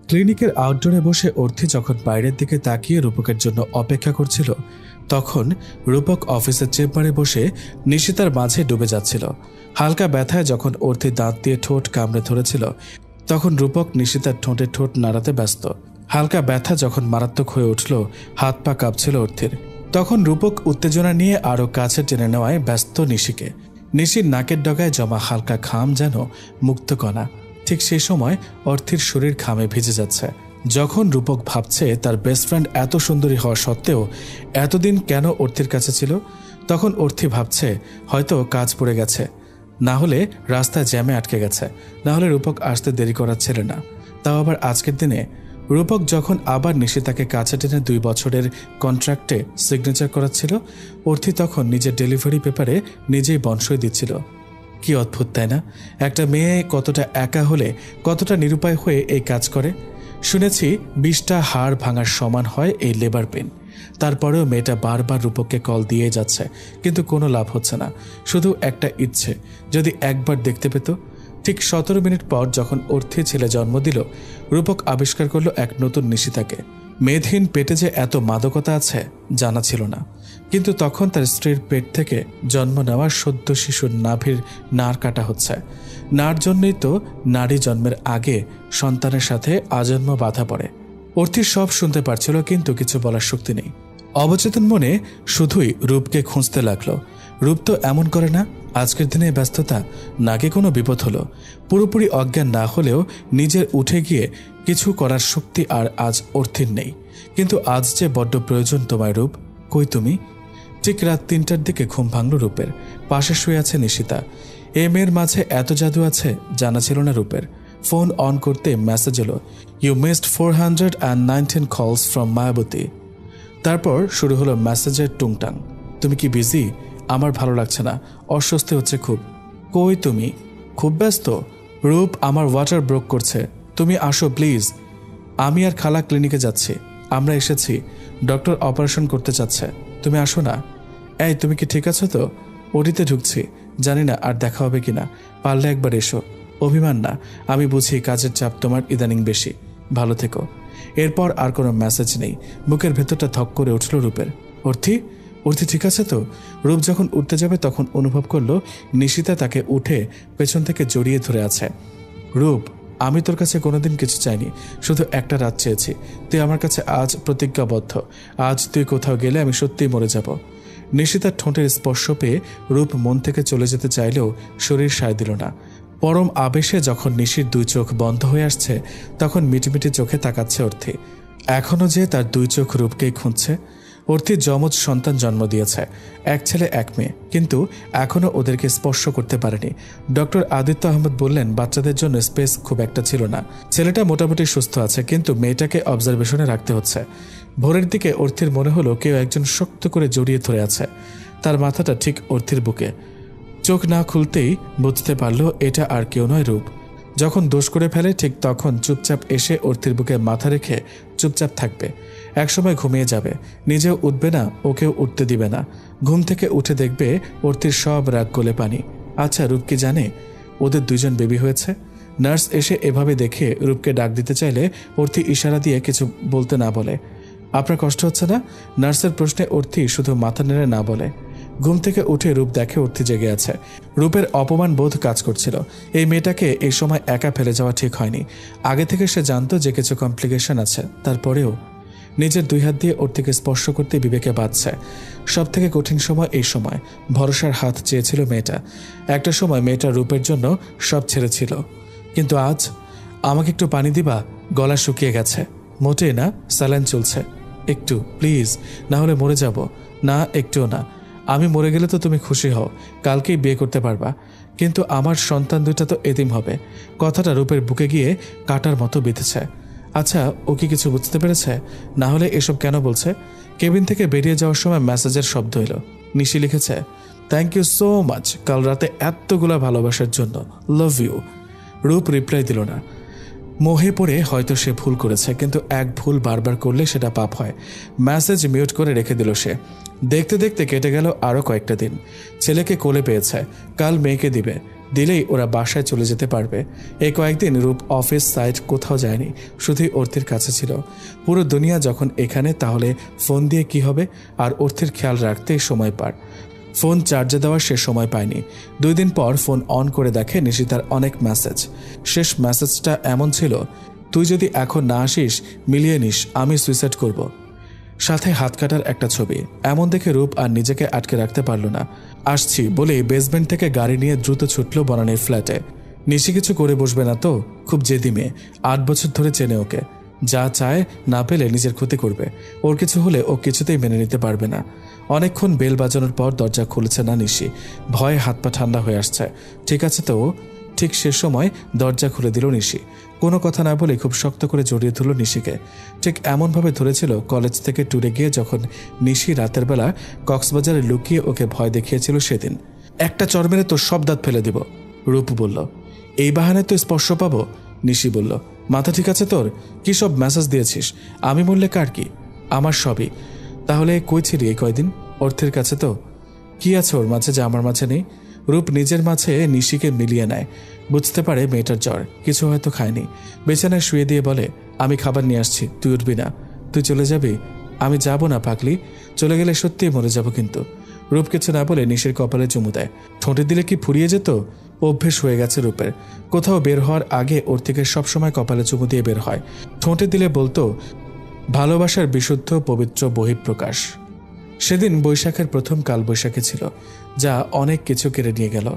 ক্লিনিকের আউটডোরে বসে অর্থি যখন বাইরের দিকে তাকিয়ে রূপকের জন্য অপেক্ষা করছিল, তখন রূপক অফিসের চেম্বারে বসে নিশিতার মাঝে ডুবে যাচ্ছিল। হালকা ব্যথায় যখন অর্থি দাঁত দিয়ে ঠোঁট কামড়ে ধরেছিল, তখন রূপক নিশিতার ঠোঁটে ঠোঁট নাড়াতে ব্যস্ত। হালকা ব্যথা যখন মারাত্মক হয়ে উঠল, হাত পা কাঁপছিল অর্থির, তখন রূপক উত্তেজনা নিয়ে আরও কাছে টেনে নেওয়ায় ব্যস্ত নিশিকে। নিশির নাকের ডগায় জমা হালকা ঘাম যেন মুক্তকণা। ঠিক সেই সময় অর্থির শরীর ঘামে ভিজে যাচ্ছে। যখন রূপক ভাবছে তার বেস্ট ফ্রেন্ড এত সুন্দরী হওয়া সত্ত্বেও এতদিন কেন অর্থির কাছে ছিল, তখন অর্থি ভাবছে হয়তো কাজ পড়ে গেছে, না হলে রাস্তায় জ্যামে আটকে গেছে, না হলে রূপক আসতে দেরি করার ছিল না। তাও আবার আজকের দিনে। রূপক যখন আবার নিশিতাকে কাছে টেনে 2 বছরের কন্ট্রাক্টে সিগনেচার করাচ্ছিল, অর্থি তখন নিজের ডেলিভারি পেপারে নিজেই বনসই দিচ্ছিল। কি অদ্ভুত, তাই না? একটা মেয়ে কতটা একা হলে, কতটা নিরুপায় হয়ে এই কাজ করে। শুনেছি 20টা হাড় ভাঙার সমান হয় এই লেবার পেন। তারপরেও মেয়েটা বারবার রূপককে কল দিয়ে যাচ্ছে, কিন্তু কোনো লাভ হচ্ছে না। শুধু একটা ইচ্ছে, যদি একবার দেখতে পেত। ঠিক 17 মিনিট পর যখন অর্থি ছেলে জন্ম দিল, রূপক আবিষ্কার করলো এক নতুন নিশিতাকে। মেদহীন পেটে যে এত মাদকতা আছে জানা ছিল না। কিন্তু তখন তার স্ত্রীর পেট থেকে জন্ম নেওয়া সদ্য শিশুর নাভির নাড় কাটা হচ্ছে। নার জন্যই তো নারী জন্মের আগে সন্তানের সাথে আজন্ম বাধা পড়ে। অর্থি সব শুনতে পারছিল, কিন্তু কিছু বলার শক্তি নেই। অবচেতন মনে শুধুই রূপকে খুঁজতে লাগলো। রূপ তো এমন করে না। আজকের দিনে ব্যস্ততা, নাকি কোনো বিপদ হলো? পুরোপুরি অজ্ঞান না হলেও নিজের উঠে গিয়ে কিছু করার শক্তি আর আজ অর্থির নেই। কিন্তু আজ যে বড্ড প্রয়োজন তোমায় রূপ, কই তুমি? ঠিক রাত 3টার দিকে ঘুম ভাঙল রূপের। পাশে শুয়ে আছে নিশিতা। এ মেয়ের মাঝে এত জাদু আছে জানা ছিল না রূপের। ফোন অন করতে মেসেজ এলো, ইউ মিসড 419 কলস ফ্রম মায়াবতী। তারপর শুরু হলো মেসেজের টুংটাং। তুমি কি বিজি? আমার ভালো লাগছে না, অস্বস্তি হচ্ছে খুব। কই তুমি? খুব ব্যস্ত। রূপ, আমার ওয়াটার ব্রোক করছে, তুমি আসো প্লিজ। আমি আর খালা ক্লিনিকে যাচ্ছি, আমরা এসেছি, ডক্টর অপারেশন করতে চাচ্ছে, তুমি আসো না। এই, তুমি কি ঠিক আছো তো? ওটিতে ঢুকছি, জানি না আর দেখা হবে কিনা, পারলে একবার এসো। অভিমান না, আমি বুঝি কাজের চাপ তোমার ইদানিং বেশি, ভালো থেকো। এরপর আর কোনো মেসেজ নেই। বুকের ভেতরটা ধক করে উঠল রূপের। অর্থি, অর্থি ঠিক আছে তো? রূপ যখন উঠতে যাবে তখন অনুভব করলো নিশিতা তাকে উঠে পেছন থেকে জড়িয়ে ধরে আছে। রূপ, আমি তোর কাছে কোনোদিন কিছু চাইনি, শুধু একটা রাত চেয়েছি। তুই আমার কাছে আজ প্রতিজ্ঞাবদ্ধ। আজ তুই কোথাও গেলে আমি সত্যিই মরে যাব। নিশিতার ঠোঁটের স্পর্শ পেয়ে রূপ মন থেকে চলে যেতে চাইলেও শরীর সায় দিল না। পরম আবেশে যখন নিশির 2 চোখ বন্ধ হয়ে আসছে, তখন মিটিমিটি চোখে তাকাচ্ছে অর্থি। এখনও যে তার 2 চোখ রূপকেই খুঁজছে। অর্থি যমজ সন্তান জন্ম দিয়েছে, 1 ছেলে 1 মেয়ে, কিন্তু এখনও ওদেরকে স্পর্শ করতে পারেনি। ডক্টর আদিত্য আহমেদ বললেন বাচ্চাদের জন্য স্পেস খুব একটা ছিল না। ছেলেটা মোটামুটি সুস্থ আছে, কিন্তু মেয়েটাকে অবজারভেশনে রাখতে হচ্ছে। ভোরের দিকে অর্থির মনে হলো কেউ একজন শক্ত করে জড়িয়ে ধরে আছে। তার মাথাটা ঠিক অর্থির বুকে। চোখ না খুলতেই বুঝতে পারল এটা আর কেউ নয়, রূপ। যখন দোষ করে ফেলে ঠিক তখন চুপচাপ এসে অর্থির বুকে মাথা রেখে চুপচাপ থাকবে। একসময় ঘুমিয়ে যাবে, নিজেও উঠবে না, ওকেও উঠতে দিবে না। ঘুম থেকে উঠে দেখবে অর্থির সব রাগ গলে পানি। আচ্ছা, রূপ কি জানে ওদের 2জন বেবি হয়েছে? নার্স এসে এভাবে দেখে রূপকে ডাক দিতে চাইলে অর্থি ইশারা দিয়ে কিছু বলতে না বলে। আপনার কষ্ট হচ্ছে না? নার্সের প্রশ্নে অর্থি শুধু মাথা নেড়ে না বলে। ঘুম থেকে উঠে রূপ দেখে অর্থি জেগে আছে। রূপের অপমান বোধ কাজ করছিল। এই মেয়েটাকে এই সময় একা ফেলে যাওয়া ঠিক হয়নি। আগে থেকে সে জানতো যে কিছু কমপ্লিকেশন আছে, তারপরেও নিজের 2 হাত দিয়ে অর্থিকে স্পর্শ করতে বিবেকে বাঁধছে। সব থেকে কঠিন সময় এই সময়। ভরসার হাত চেয়েছিল মেয়েটা। একটা সময় মেয়েটা রূপের জন্য সব ছেড়েছিল, কিন্তু আজ, আমাকে একটু পানি দিবা? গলা শুকিয়ে গেছে। মোটেই না, স্যালাইন চলছে। একটু প্লিজ, না হলে মরে যাব। না, একটুও না। আমি মরে গেলে তো তুমি খুশি হও, কালকেই বিয়ে করতে পারবা, কিন্তু আমার সন্তান 2টা তো এতিম হবে। কথাটা রূপের বুকে গিয়ে কাটার মতো বিঁধেছে। আচ্ছা, ও কি কিছু বুঝতে পেরেছে? না হলে এসব কেন বলছে? কেবিন থেকে বেরিয়ে যাওয়ার সময় মেসেজের শব্দ এলো। নিশি লিখেছে, থ্যাংক ইউ সো মাচ কাল রাতে এতগুলা ভালোবাসার জন্য, লাভ ইউ। রূপ রিপ্লাই দিল না। মোহে পড়ে হয়তো সে ভুল করেছে, কিন্তু এক ভুল বারবার করলে সেটা পাপ হয়। মেসেজ মিউট করে রেখে দিল সে। দেখতে দেখতে কেটে গেল আরও কয়েকটা দিন। ছেলেকে কোলে পেয়েছে, কাল মেয়েকে দিবে। দিলেই ওরা বাসায় চলে যেতে পারবে। এই কয়েকদিন রূপ অফিস সাইট কোথাও যায়নি, শুধুই অর্থের কাছে ছিল। পুরো দুনিয়া যখন এখানে, তাহলে ফোন দিয়ে কি হবে? আর অর্থের খেয়াল রাখতে সময় পার। ফোন চার্জে দেওয়ার সে সময় পায়নি। 2 দিন পর ফোন অন করে দেখে নিশিতার অনেক মেসেজ। শেষ মেসেজটা এমন ছিল, তুই যদি এখন না আসিস মিলিয়ে নিস, আমি সুইসাইড করব। সাথে হাত কাটার একটা ছবি। এমন দেখে রূপ আর নিজেকে আটকে রাখতে পারল না। আসছি বলে বেসমেন্ট থেকে গাড়ি নিয়ে দ্রুত ছুটল বনানীর ফ্ল্যাটে। নিশি কিছু করে বসবে না তো, খুব জেদি মেয়ে, 8 বছর ধরে চেনে ওকে। যা চায় না পেলে নিজের ক্ষতি করবে। ওর কিছু হলে ও কিছুতেই মেনে নিতে পারবে না। অনেকক্ষণ বেল বাজানোর পর দরজা খুলেছে না নিশি। ভয়ে হাত পা ঠান্ডা হয়ে আসছে। ঠিক আছে তো? ঠিক সে সময় দরজা খুলে দিল নিশি। কোনো কথা না বলে খুব শক্ত করে জড়িয়ে ধরল নিশিকে। ঠিক এমনভাবে ধরেছিল কলেজ থেকে ট্যুরে গিয়ে যখন নিশি রাতের বেলা কক্সবাজারে লুকিয়ে ওকে ভয় দেখিয়েছিল সেদিন। একটা চর মেরে তোর সব দাঁত ফেলে দিব, রূপ বলল। এই বাহানায় তো স্পর্শ পাবো, নিশি বলল। মাথা ঠিক আছে তোর? কি সব মেসেজ দিয়েছিস? আমি বললে কার কি? আমার সবই। তাহলে কই ছিলি এই কয়দিন? অর্থের কাছে তো। কি আছে ওর মাঝে যা আমার মাঝে নেই? রূপ নিজের মাঝে নিশিকে মিলিয়ে নেয়। বুঝতে পারে মেয়েটার জ্বর, কিছু হয়তো খায়নি। বিছানায় শুয়ে দিয়ে বলে, আমি খাবার নিয়ে আসছি, তুই উঠবি না। তুই চলে যাবি? আমি যাব না পাগলি, চলে গেলে সত্যিই মরে যাব কিন্তু। রূপ কিছু না বলে নিশির কপালে চুমু দেয়। ঠোঁটে দিলে কি ফুরিয়ে যেত? অভ্যেস হয়ে গেছে রূপের। কোথাও বের হওয়ার আগে ওর থেকে সবসময় কপালে চুমু দিয়ে বের হয়। ঠোঁটে দিলে বলতো ভালোবাসার বিশুদ্ধ পবিত্র বহিঃপ্রকাশ। সেদিন বৈশাখের প্রথম কালবৈশাখী ছিল, যা অনেক কিছু কেড়ে নিয়ে গেল।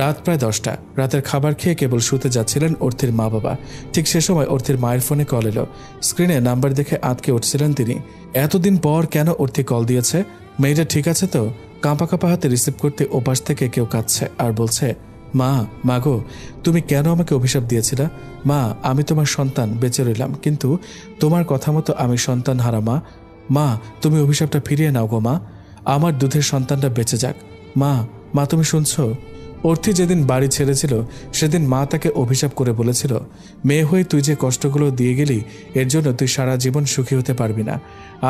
রাত প্রায় 10টা। রাতের খাবার খেয়ে কেবল শুতে যাচ্ছিলেন অর্থের মা বাবা। ঠিক সে সময় অর্থের মায়ের ফোনে কল এলো। স্ক্রিনে নাম্বার দেখে আঁতকে উঠছিলেন তিনি। এতদিন পর কেন অর্থি কল দিয়েছে? মেয়েটা ঠিক আছে তো? কাঁপা কাঁপা হাতে রিসিভ করতে ওপাশ থেকে কেউ কাঁদছে আর বলছে, মা, মাগো, তুমি কেন আমাকে অভিশাপ দিয়েছিলা? মা, আমি তোমার সন্তান, বেঁচে রইলাম, কিন্তু তোমার কথা মতো আমি সন্তান হারা মা। মা, তুমি অভিশাপটা ফিরিয়ে নাও গো মা, আমার দুধের সন্তানটা বেঁচে যাক। মা, মা তুমি শুনছো? অর্থি যেদিন বাড়ি ছেড়েছিল সেদিন মা তাকে অভিশাপ করে বলেছিল, মেয়ে হয়ে তুই যে কষ্টগুলো দিয়ে গেলি এর জন্য তুই সারা জীবন সুখী হতে পারবি না।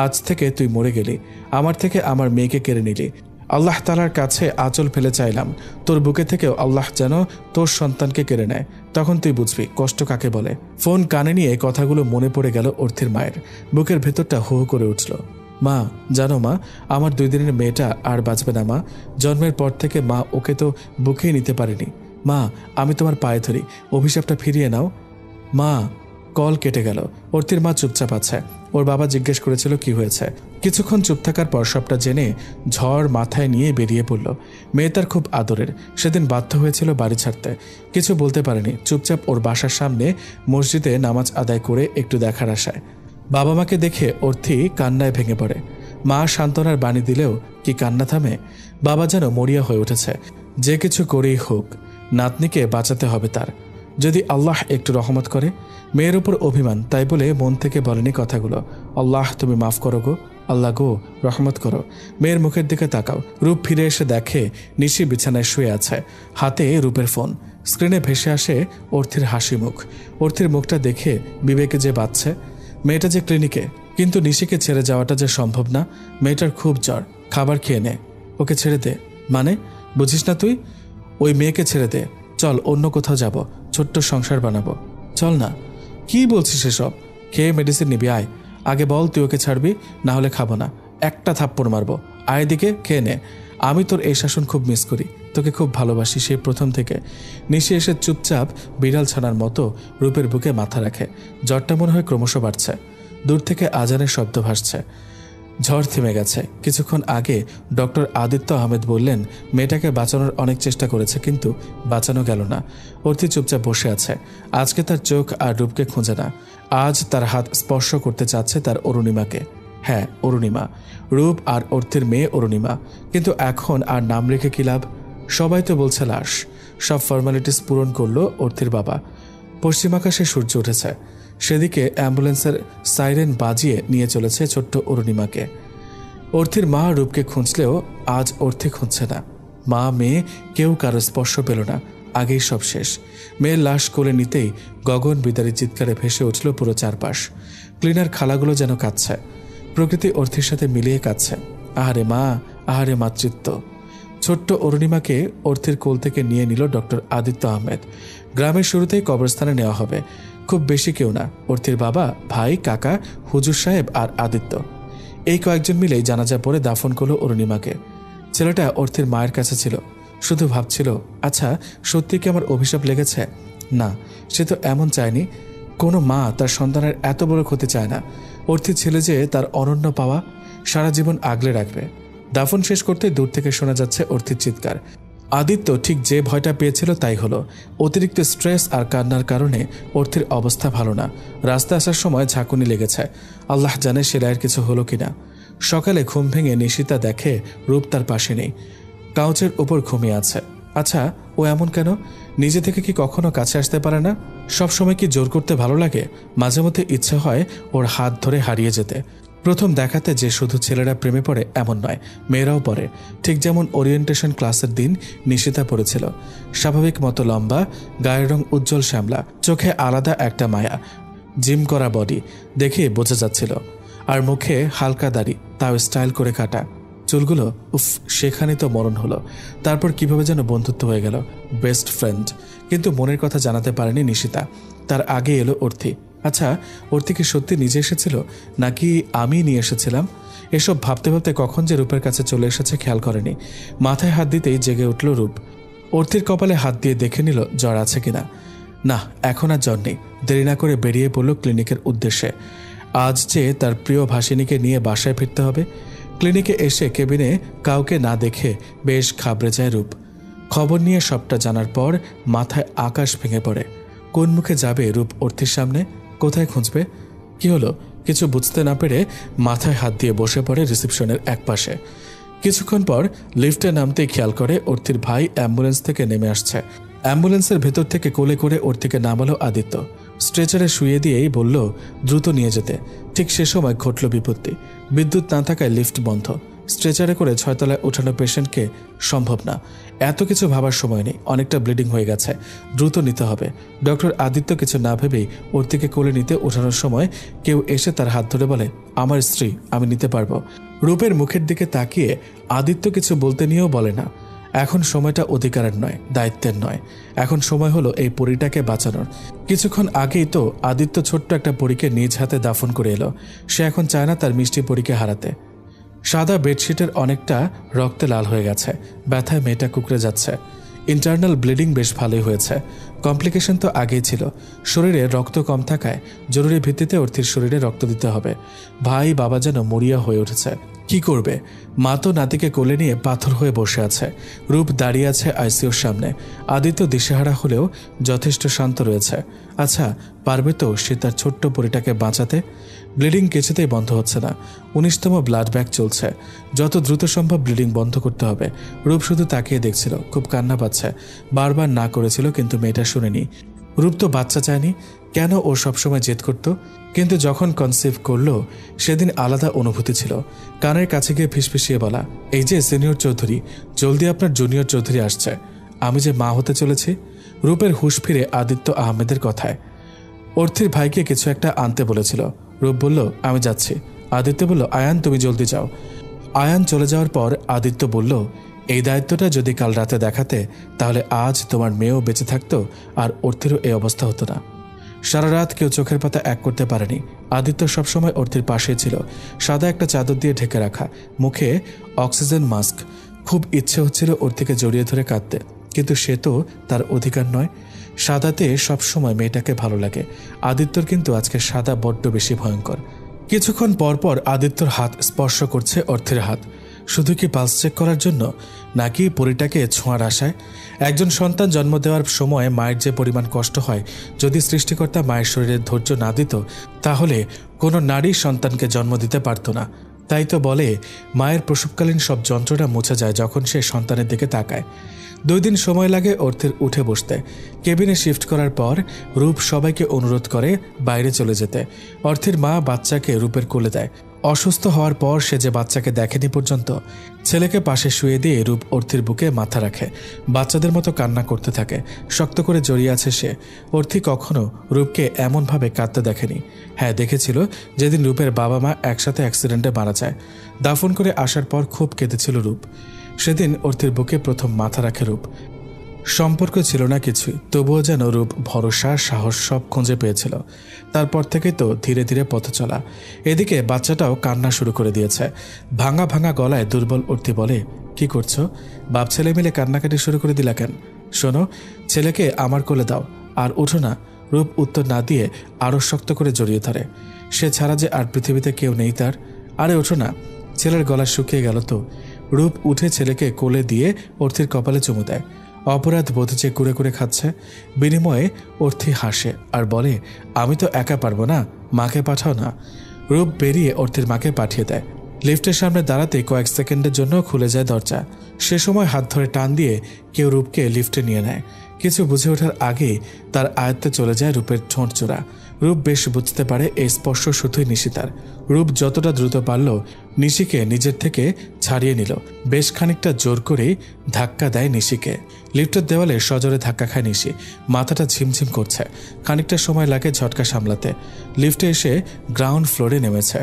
আজ থেকে তুই মরে গেলি, আমার থেকে আমার মেয়েকে কেড়ে নিলি। আল্লাহ তাআলার কাছে আঁচল ফেলে চাইলাম তোর বুকে থেকেও আল্লাহ যেন তোর সন্তানকে কেড়ে নেয়, তখন তুই বুঝবি কষ্ট কাকে বলে। ফোন কানে নিয়ে কথাগুলো মনে পড়ে গেল অর্থের মায়ের। বুকের ভেতরটা হো হো করে উঠল। মা, জানো মা, আমার 2 দিনের মেয়েটা আর বাঁচবে না মা। জন্মের পর থেকে মা ওকে তো বুকেই নিতে পারেনি। মা, আমি তোমার পায়ে ধরি, অভিশাপটা ফিরিয়ে নাও। মা। কল কেটে গেল। অর্থির মা চুপচাপ আছে। ওর বাবা জিজ্ঞেস করেছিল কি হয়েছে। কিছুক্ষণ চুপ থাকার পর সবটা জেনে ঝড় মাথায় নিয়ে বেরিয়ে পড়ল। মেয়ে তার খুব আদরের। সেদিন বাধ্য হয়েছিল বাড়ি ছাড়তে। কিছু বলতে পারেনি, চুপচাপ ওর বাসার সামনে মসজিদে নামাজ আদায় করে একটু দেখার আশায়। বাবা মাকে দেখে অর্থি কান্নায় ভেঙে পড়ে। মা সান্ত্বনার বাণী দিলেও কি কান্না থামে? বাবা যেন মরিয়া হয়ে উঠেছে। যে কিছু করেই হোক নাতনিকে বাঁচাতে হবে তার। যদি আল্লাহ একটু রহমত করে। মেয়ের উপর অভিমান, তাই বলে মন থেকে বলেনি কথাগুলো। আল্লাহ তুমি মাফ করো গো, আল্লাহ গো রহমত করো। মেয়ের মুখের দিকে তাকাও। রূপ ফিরে এসে দেখে নিশি বিছানায় শুয়ে আছে, হাতে রূপের ফোন। স্ক্রিনে ভেসে আসে অর্থির হাসি মুখ। অর্থির মুখটা দেখে বিবেকে যে বাঁচছে। মেয়েটা যে ক্লিনিকে, কিন্তু নিশিকে ছেড়ে যাওয়াটা যে সম্ভব না। মেয়েটার খুব জ্বর, খাবার খেয়ে নে। ওকে ছেড়ে দে মানে? বুঝিস না তুই? ওই মেয়েকে ছেড়ে দে, চল অন্য কোথাও যাব, ছোট্ট সংসার বানাবো, চল না। কি বলছিস এসব? খেয়ে মেডিসিন নিবি, আয়। আগে বল তুই ওকে ছাড়বি, না হলে খাবো না, একটা থাপ্পড় মারবো। আয় দিকে, খেয়ে নে। আমি তোর এই শাসন খুব মিস করি, তোকে খুব ভালোবাসি সেই প্রথম থেকে। নিশি এসে চুপচাপ বিড়াল ছানার মতো রূপের বুকে মাথা রাখে। জ্বরটা মনে হয় ক্রমশ বাড়ছে। দূর থেকে আজানের শব্দ ভাসছে। ঝড় থেমে গেছে। কিছুক্ষণ আগে ডক্টর আদিত্য আহমেদ বললেন মেয়েটাকে বাঁচানোর অনেক চেষ্টা করেছে, কিন্তু বাঁচানো গেল না। অর্থি চুপচাপ বসে আছে। আজকে তার চোখ আর রূপকে খুঁজে না, আজ তার হাত স্পর্শ করতে চাচ্ছে তার অরুণিমাকে। হ্যাঁ, অরুণিমা, রূপ আর অর্থের মেয়ে অরুণিমা। কিন্তু এখন আর নাম রেখে কি লাভ? সবাই তো বলছে লাশ। সব ফর্মালিটিস পূরণ করলো অর্থের বাবা। পশ্চিম আকাশে সূর্য উঠেছে। সেদিকে অ্যাম্বুলেন্সের সাইরেন বাজিয়ে নিয়ে চলেছে ছোট্ট অরুণিমাকে। অর্থির মা রূপকে খুঁজলেও আজ অর্থে খুঁজছে না। মা মেয়ে কেউ কারো স্পর্শ পেল না, আগেই সব শেষ। মেয়ের লাশ কোলে নিতেই গগন বিদারী চিৎকারে ভেসে উঠল পুরো চারপাশ। ক্লিনার খালাগুলো যেন কাঁদছে। প্রকৃতি অর্থের সাথে মিলিয়ে কাঁদছে। আহারে মা, আহারে মাতৃত্ব। ছোট্ট অরুণিমাকে অর্থের কোল থেকে নিয়ে নিল ডক্টর আদিত্য আহমেদ। গ্রামের শুরুতেই কবরস্থানে নেওয়া হবে, খুব বেশি কেউ না, অর্থের বাবা, ভাই, কাকা, হুজুর সাহেব আর আদিত্য, এই কয়েকজন মিলেই জানাজা পড়ে দাফন করলো অরুণিমাকে। ছেলেটা অর্থের মায়ের কাছে ছিল, শুধু ভাবছিল, আচ্ছা সত্যি কি আমার অভিশাপ লেগেছে? না, সে তো এমন চায়নি। কোনো মা তার সন্তানের এত বড় ক্ষতি চায় না। অর্থের ছেলে যে তার অনন্য পাওয়া, সারা জীবন আগলে রাখবে। দাফন শেষ করতে দূর থেকে শোনা যাচ্ছে অর্থের চিৎকার। আদিত্য ঠিক যে ভয়টা পেয়েছিল তাই হলো। অতিরিক্ত স্ট্রেস আর কান্নার কারণে অর্থের অবস্থা ভালো না। রাস্তা আসার সময় ঝাঁকুনি লেগেছে, আল্লাহ জানে সেলাইয়ের কিছু হলো কিনা। সকালে ঘুম ভেঙে নিশিতা দেখে রূপ তার পাশে নেই, কাউচের উপর ঘুমিয়ে আছে। আচ্ছা, ও এমন কেন? নিজে থেকে কি কখনো কাছে আসতে পারে না? সবসময় কি জোর করতে ভালো লাগে? মাঝে মধ্যে ইচ্ছে হয় ওর হাত ধরে হারিয়ে যেতে। প্রথম দেখাতে যে শুধু ছেলেরা প্রেমে পড়ে এমন নয়, মেয়েরাও পড়ে। ঠিক যেমন ওরিয়েন্টেশন ক্লাসের দিন নিশিতা পড়েছিল। স্বাভাবিক মতো লম্বা, গায়ের রং উজ্জ্বল শ্যামলা, চোখে আলাদা একটা মায়া, জিম করা বডি দেখে বোঝা যাচ্ছিল। আর মুখে হালকা দাড়ি, তাও স্টাইল করে কাটা। চুলগুলো, উফ, সেখানে তো মরণ হলো। তারপর কিভাবে যেন বন্ধুত্ব হয়ে গেল, বেস্ট ফ্রেন্ড। কিন্তু মনের কথা জানাতে পারেনি নিশিতা। তার আগে এলো অর্থি। আচ্ছা, অর্থি কি সত্যি নিজে এসেছিল নাকি আমি নিয়ে এসেছিলাম? এসব ভাবতে ভাবতে কখন যে রূপের কাছে চলে এসেছে খেয়াল করেনি। মাথায় হাত দিতেই জেগে উঠল রূপ। অর্থির কপালে হাত দিয়ে দেখে নিল জ্বর আছে কিনা। না, এখন আর জ্বর নেই। দেরি না করে বেরিয়ে পড়ল ক্লিনিকের উদ্দেশ্যে। আজ যে তার প্রিয় ভাসিনীকে নিয়ে বাসায় ফিরতে হবে। ক্লিনিকে এসে কেবিনে কাউকে না দেখে বেশ ঘাবড়ে যায় রূপ। খবর নিয়ে সবটা জানার পর মাথায় আকাশ ভেঙে পড়ে। কোন মুখে যাবে রূপ অর্থির সামনে? কোথায় খুঁজবে? কি হলো? কিছু বুঝতে না পেরে মাথায় হাত দিয়ে বসে পড়ে রিসেপশনের একপাশে। কিছুক্ষণ পর লিফটে নামতেই খেয়াল করে অর্থির ভাই অ্যাম্বুলেন্স থেকে নেমে আসছে। অ্যাম্বুলেন্সের ভেতর থেকে কোলে করে অর্থিকে নামালো আদিত্য। স্ট্রেচারে শুয়ে দিয়েই বলল দ্রুত নিয়ে যেতে। ঠিক সে সময় ঘটল বিপত্তি। বিদ্যুৎ না থাকায় লিফট বন্ধ। স্ট্রেচারে করে 6 তলায় ওঠানো পেশেন্টকে সম্ভব না। এত কিছু ভাবার সময় নেই, অনেকটা ব্লিডিং হয়ে গেছে, দ্রুত নিতে হবে। ডক্টর আদিত্য কিছু না ভেবেই অর্থিকে কোলে নিতে ওঠানোর সময় কেউ এসে তার হাত ধরে বলে, আমার স্ত্রী, আমি নিতে পারবো। রূপের মুখের দিকে তাকিয়ে আদিত্য কিছু বলতে নিয়েও বলে না। এখন সময়টা অধিকারের নয়, দায়িত্বের নয়। এখন সময় হলো এই পরীটাকে বাঁচানোর। কিছুক্ষণ আগেই তো আদিত্য ছোট্ট একটা পরীকে নিজ হাতে দাফন করে এলো। সে এখন চায় না তার মিষ্টি পরীকে হারাতে। সাদা বেডশিটের অনেকটা রক্তে লাল হয়ে গেছে, ব্যথায় মেয়েটা কুকড়ে যাচ্ছে। ইন্টারনাল ব্লিডিং বেশ ভালোই হয়েছে। কমপ্লিকেশন তো আগেই ছিল। শরীরে রক্ত কম থাকায় জরুরি ভিত্তিতে অর্থির শরীরে রক্ত দিতে হবে। ভাই বাবা যেন মরিয়া হয়ে উঠেছে। কি করবে? মা তো নাতিকে কোলে নিয়ে পাথর হয়ে বসে আছে। রূপ দাঁড়িয়ে আছে আইসিইউর সামনে। আদিত্য দিশেহারা হলেও যথেষ্ট শান্ত রয়েছে। আচ্ছা, পারবে তো সে তার ছোট্ট পরীটাকে বাঁচাতে? ব্লিডিং কিছুতেই বন্ধ হচ্ছে না। 19তম ব্লাড ব্যাগ চলছে। যত দ্রুত সম্ভব ব্লিডিং বন্ধ করতে হবে। রূপ শুধু তাকিয়ে দেখছিল, খুব কান্না পাচ্ছে। বারবার না করেছিল কিন্তু মেয়েটা শুনেনি। রূপ তো বাচ্চা চায়নি, কেন ও সবসময় জেদ করত? কিন্তু যখন কনসিভ করলো সেদিন আলাদা অনুভূতি ছিল। কানের কাছে গিয়ে ফিসফিসিয়ে বলা, এই যে সিনিয়র চৌধুরী, জলদি আপনার জুনিয়র চৌধুরী আসছে, আমি যে মা হতে চলেছি। রূপের হুঁশ ফিরে আদিত্য আহমেদের কথায়। অর্থির ভাইকে কিছু একটা আনতে বলেছিল। রূপ বলল, আমি যাচ্ছি। আদিত্য বলল, আয়ান তুমি জলদি যাও। আয়ান চলে যাওয়ার পর আদিত্য বলল, এই দায়িত্বটা যদি কাল রাতে দেখাতে তাহলে আজ তোমার মেয়েও বেঁচে থাকতো আর অর্থিরও এই অবস্থা হতো না। সারা রাত কেউ চোখের পাতা এক করতে পারেনি। আদিত্য সবসময় অর্থির পাশেই ছিল, সাদা একটা চাদর দিয়ে ঢেকে রাখা, মুখে অক্সিজেন মাস্ক। খুব ইচ্ছে হচ্ছিল অর্থিকে জড়িয়ে ধরে কাঁদতে, কিন্তু সে তো তার অধিকার নয়। সাদাতে সবসময় মেয়েটাকে ভালো লাগে। আদিত্যর কিন্তু আজকে সাদা বড্ড বেশি ভয়ঙ্কর। কিছুক্ষণ পর পর আদিত্যর হাত স্পর্শ করছে অর্থের হাত। শুধু কি পালস চেক করার জন্য, নাকি পরীটাকে ছোঁয়ার আশায়? একজন সন্তান জন্ম দেওয়ার সময় মায়ের যে পরিমাণ কষ্ট হয়, যদি সৃষ্টিকর্তা মায়ের শরীরে ধৈর্য না দিত তাহলে কোনো নারী সন্তানকে জন্ম দিতে পারত না। তাই তো বলে মায়ের প্রসবকালীন সব যন্ত্রণা মুছে যায় যখন সে সন্তানের দিকে তাকায়। 2 দিন সময় লাগে অর্থের উঠে বসতে। কেবিনে শিফট করার পর রূপ সবাইকে অনুরোধ করে বাইরে চলে যেতে। অর্থের মা বাচ্চাকে রূপের কোলে দেয়। অসুস্থ হওয়ার পর সে যে বাচ্চাকে দেখেনি পর্যন্ত। ছেলেকে পাশে শুয়ে দিয়ে রূপ অর্থির বুকে মাথা রাখে, বাচ্চাদের মতো কান্না করতে থাকে। শক্ত করে জড়িয়ে আছে সে। অর্থি কখনো রূপকে এমনভাবে কাঁদতে দেখেনি। হ্যাঁ, দেখেছিল যেদিন রূপের বাবা মা একসাথে অ্যাক্সিডেন্টে মারা যায়। দাফন করে আসার পর খুব কেঁদেছিল রূপ। সেদিন অর্থের বুকে প্রথম মাথা রাখে রূপ। সম্পর্ক ছিল না কিছুই, তবুও যেন রূপ ভরসা সাহস সব খুঁজে পেয়েছিল। তারপর থেকে তো ধীরে ধীরে পথ চলা। এদিকে বাচ্চাটাও কান্না শুরু করে দিয়েছে। ভাঙা ভাঙা গলায় দুর্বল অর্থি বলে, কি করছো? বাপ ছেলে মিলে কান্নাকাটি শুরু করে দিলা কেন? শোনো, ছেলেকে আমার কোলে দাও আর উঠো না। রূপ উত্তর না দিয়ে আরও শক্ত করে জড়িয়ে ধরে। সে ছাড়া যে আর পৃথিবীতে কেউ নেই তার। আরে ওঠো না। ছেলের গলা শুকিয়ে গেল তো। রূপ উঠে ছেলেকে কোলে দিয়ে অর্থির কপালে চুমু দেয়। অপরাধ বোধ যে কুড়ে কুড়ে খাচ্ছে। বিনিময়ে অর্থি হাসে আর বলে, আমি তো একা পারবো না, মাকে পাঠাও না। রূপ বেরিয়ে অর্থির মাকে পাঠিয়ে দেয়। লিফটের সামনে দাঁড়াতে কয়েক সেকেন্ডের জন্য খুলে যায় দরজা। সে সময় হাত ধরে টান দিয়ে কেউ রূপকে লিফটে নিয়ে নেয়। কিছু বুঝে ওঠার আগেই তার আয়ত্তে চলে যায় রূপের ঠোঁট জোড়া। রূপ বেশ বুঝতে পারে এই স্পর্শ শুধুই নিশিতার। রূপ যতটা দ্রুত পারল নিশিকে নিজের থেকে ছাড়িয়ে নিল। বেশ খানিকটা জোর করেই ধাক্কা দেয় নিশিকে। লিফটের দেওয়ালে সজোরে ধাক্কা খায় নিশি। মাথাটা ঝিমঝিম করছে। খানিকটা সময় লাগে ঝটকা সামলাতে। লিফটে এসে গ্রাউন্ড ফ্লোরে নেমেছে।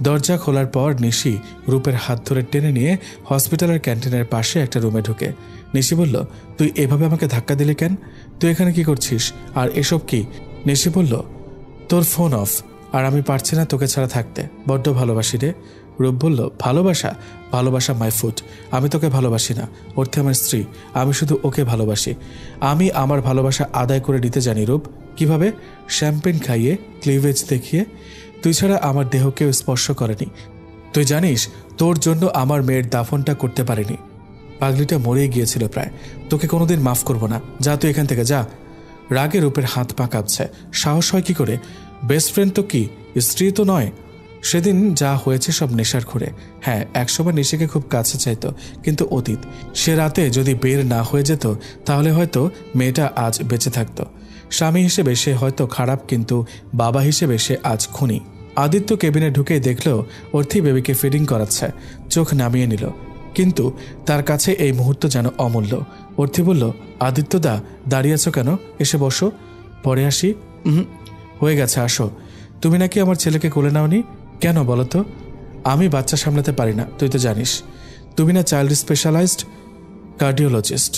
দরজা খোলার পর নিশি রূপের হাত ধরে টেনে নিয়ে হসপিটালের ক্যান্টিনের পাশে একটা রুমে ঢুকে। নিশি বলল, তুই এভাবে আমাকে ধাক্কা দিলি কেন? তুই এখানে কি করছিস? আর এসব কি? নিশি বলল, তোর ফোন অফ, আর আমি পারছি না তোকে ছাড়া থাকতে। বড্ড ভালোবাসি রে। রূপ বলল, ভালোবাসা? ভালোবাসা মাই ফুট। আমি তোকে ভালোবাসি না। অর্থে আমার স্ত্রী, আমি শুধু ওকে ভালোবাসি। আমি আমার ভালোবাসা আদায় করে নিতে জানি। রূপ, কিভাবে? শ্যাম্পেন খাইয়ে, ক্লিভেজ দেখিয়ে। তুই ছাড়া আমার দেহ কেউ স্পর্শ করেনি। তুই জানিস তোর জন্য আমার মেয়ের দাফনটা করতে পারিনি। পাগলিটা মরেই গিয়েছিল প্রায়। তোকে কোনোদিন মাফ করব না। যা তুই এখান থেকে যা। রাগে রূপের হাত পা কাঁপছে। সাহস হয় কি করে? বেস্ট ফ্রেন্ড তো কি, স্ত্রী তো নয়। সেদিন যা হয়েছে সব নেশার ঘুরে। হ্যাঁ, একসময় নিশিকে খুব কাছে চাইতো, কিন্তু অতীত। সে রাতে যদি বের না হয়ে যেত তাহলে হয়তো মেয়েটা আজ বেঁচে থাকতো। স্বামী হিসেবে সে হয়তো খারাপ, কিন্তু বাবা হিসেবে সে আজ খুনি। আদিত্য কেবিনে ঢুকে দেখল অর্থি বেবিকে ফিডিং করাচ্ছে। চোখ নামিয়ে নিল, কিন্তু তার কাছে এই মুহূর্ত যেন অমূল্য। অর্থি বলল, আদিত্যদা, দাঁড়িয়ে আছো কেন? এসে বসো। পরে আসি। হয়ে গেছে, আসো। তুমি নাকি আমার ছেলেকে কোলে নাওনি কেন বলো তো? আমি বাচ্চা সামলাতে পারি না, তুই তো জানিস। তুমি না চাইল্ড স্পেশালাইজড কার্ডিওলজিস্ট?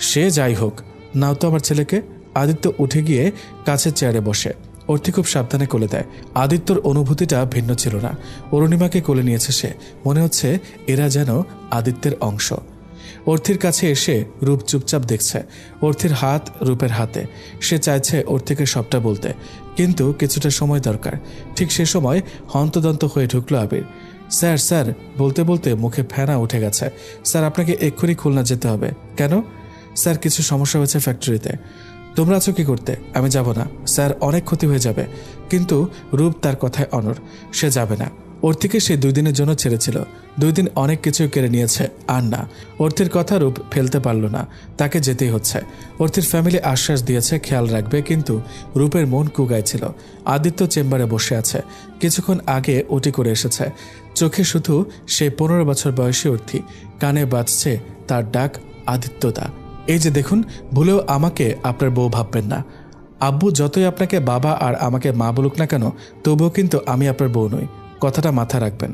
সে যাই হোক, নাও তো আমার ছেলেকে। আদিত্য উঠে গিয়ে কাছের চেয়ারে বসে। অর্থি খুব সাবধানে কোলে দেয়। আদিত্যর অনুভূতিটা ভিন্ন ছিল না। অরুণিমাকে কোলে নিয়েছে সে। মনে হচ্ছে এরা যেন আদিত্যের অংশ। অর্থির কাছে এসে রূপ চুপচাপ দেখছে। অর্থির হাত রূপের হাতে। সে চাইছে অর্থিকে সবটা বলতে, কিন্তু কিছুটা সময় দরকার। ঠিক সে সময় হন্তদন্ত হয়ে ঢুকলো আবির। স্যার, স্যার বলতে বলতে মুখে ফেনা উঠে গেছে। স্যার, আপনাকে এক্ষুনি খুলনা যেতে হবে। কেন? স্যার, কিছু সমস্যা হয়েছে ফ্যাক্টরিতে। তোমরা আছো কি করতে? আমি যাব না স্যার, অনেক ক্ষতি হয়ে যাবে। কিন্তু রূপ তার কথায় অনড়। সে যাবে না। অর্থিকে সে 2 দিনের জন্য ছেড়েছিল। 2 দিন অনেক কিছু কেড়ে নিয়েছে, আর না। অর্থির কথা রূপ ফেলতে পারল না। তাকে যেতেই হচ্ছে। অর্থির ফ্যামিলি আশ্বাস দিয়েছে খেয়াল রাখবে, কিন্তু রূপের মন কুগাইছিল। আদিত্য চেম্বারে বসে আছে। কিছুক্ষণ আগে ওটি করে এসেছে। চোখে শুধু সে 15 বছর বয়সী অর্থি। কানে বাজছে তার ডাক, আদিত্যদা। এই যে দেখুন, ভুলেও আমাকে আপনার বউ ভাববেন না। আব্বু যতই আপনাকে বাবা আর আমাকে মা বলুক না কেন, তবুও কিন্তু আমি আপনার বউ নই। কথাটা মাথা রাখবেন।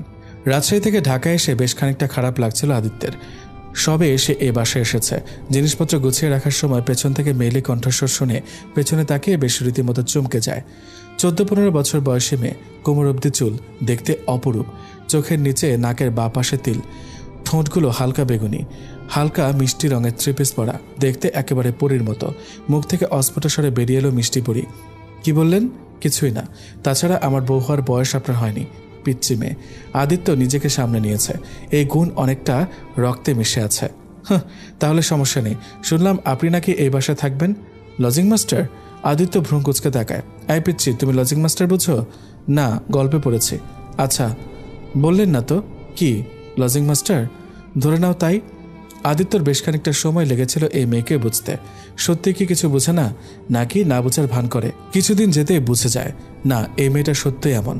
রাজশাহী থেকে ঢাকায় এসে বেশ খানিকটা খারাপ লাগছিল আদিত্যের। সবে এসে এ বাসায় এসেছে। জিনিসপত্র গুছিয়ে রাখার সময় পেছন থেকে মেয়েলি কণ্ঠস্বর শুনে পেছনে তাকিয়ে বেশ রীতিমতো চমকে যায়। 14-15 বছর বয়সী মেয়ে, কোমর অবধি চুল, দেখতে অপরূপ। চোখের নিচে নাকের বাঁ পাশে তিল, ঠোঁটগুলো হালকা বেগুনি, হালকা মিষ্টি রঙের থ্রিপিস পরা, দেখতে একেবারে পরীর মতো। মুখ থেকে অস্ফুট স্বরে বেরিয়ে এলো মিষ্টি পরী। কি বললেন? কিছুই না। তাছাড়া আমার বউ হওয়ার বয়স আপনার হয়নি, পিচ্চি মেয়ে। আদিত্য নিজেকে সামনে নিয়েছে। এই গুণ অনেকটা রক্তে মিশে আছে। তাহলে সমস্যা নেই। শুনলাম আপনি নাকি এই বাসায় থাকবেন। Lodging master? আদিত্য ভ্রূ কুঁচকে তাকায়। এই পিচ্চি, তুমি লজিং মাস্টার বুঝো? না, গল্পে পড়েছি। আচ্ছা, বললেন না তো। কি লজিং মাস্টার? ধরে নাও তাই। আদিত্যর বেশ খানিকটা সময় লেগেছিল এই মেয়েকে বুঝতে। সত্যি কি কিছু বুঝে না, নাকি না বুঝার ভান করে? কিছুদিন যেতে বুঝে যায়, না, এই মেয়েটা সত্যিই এমন।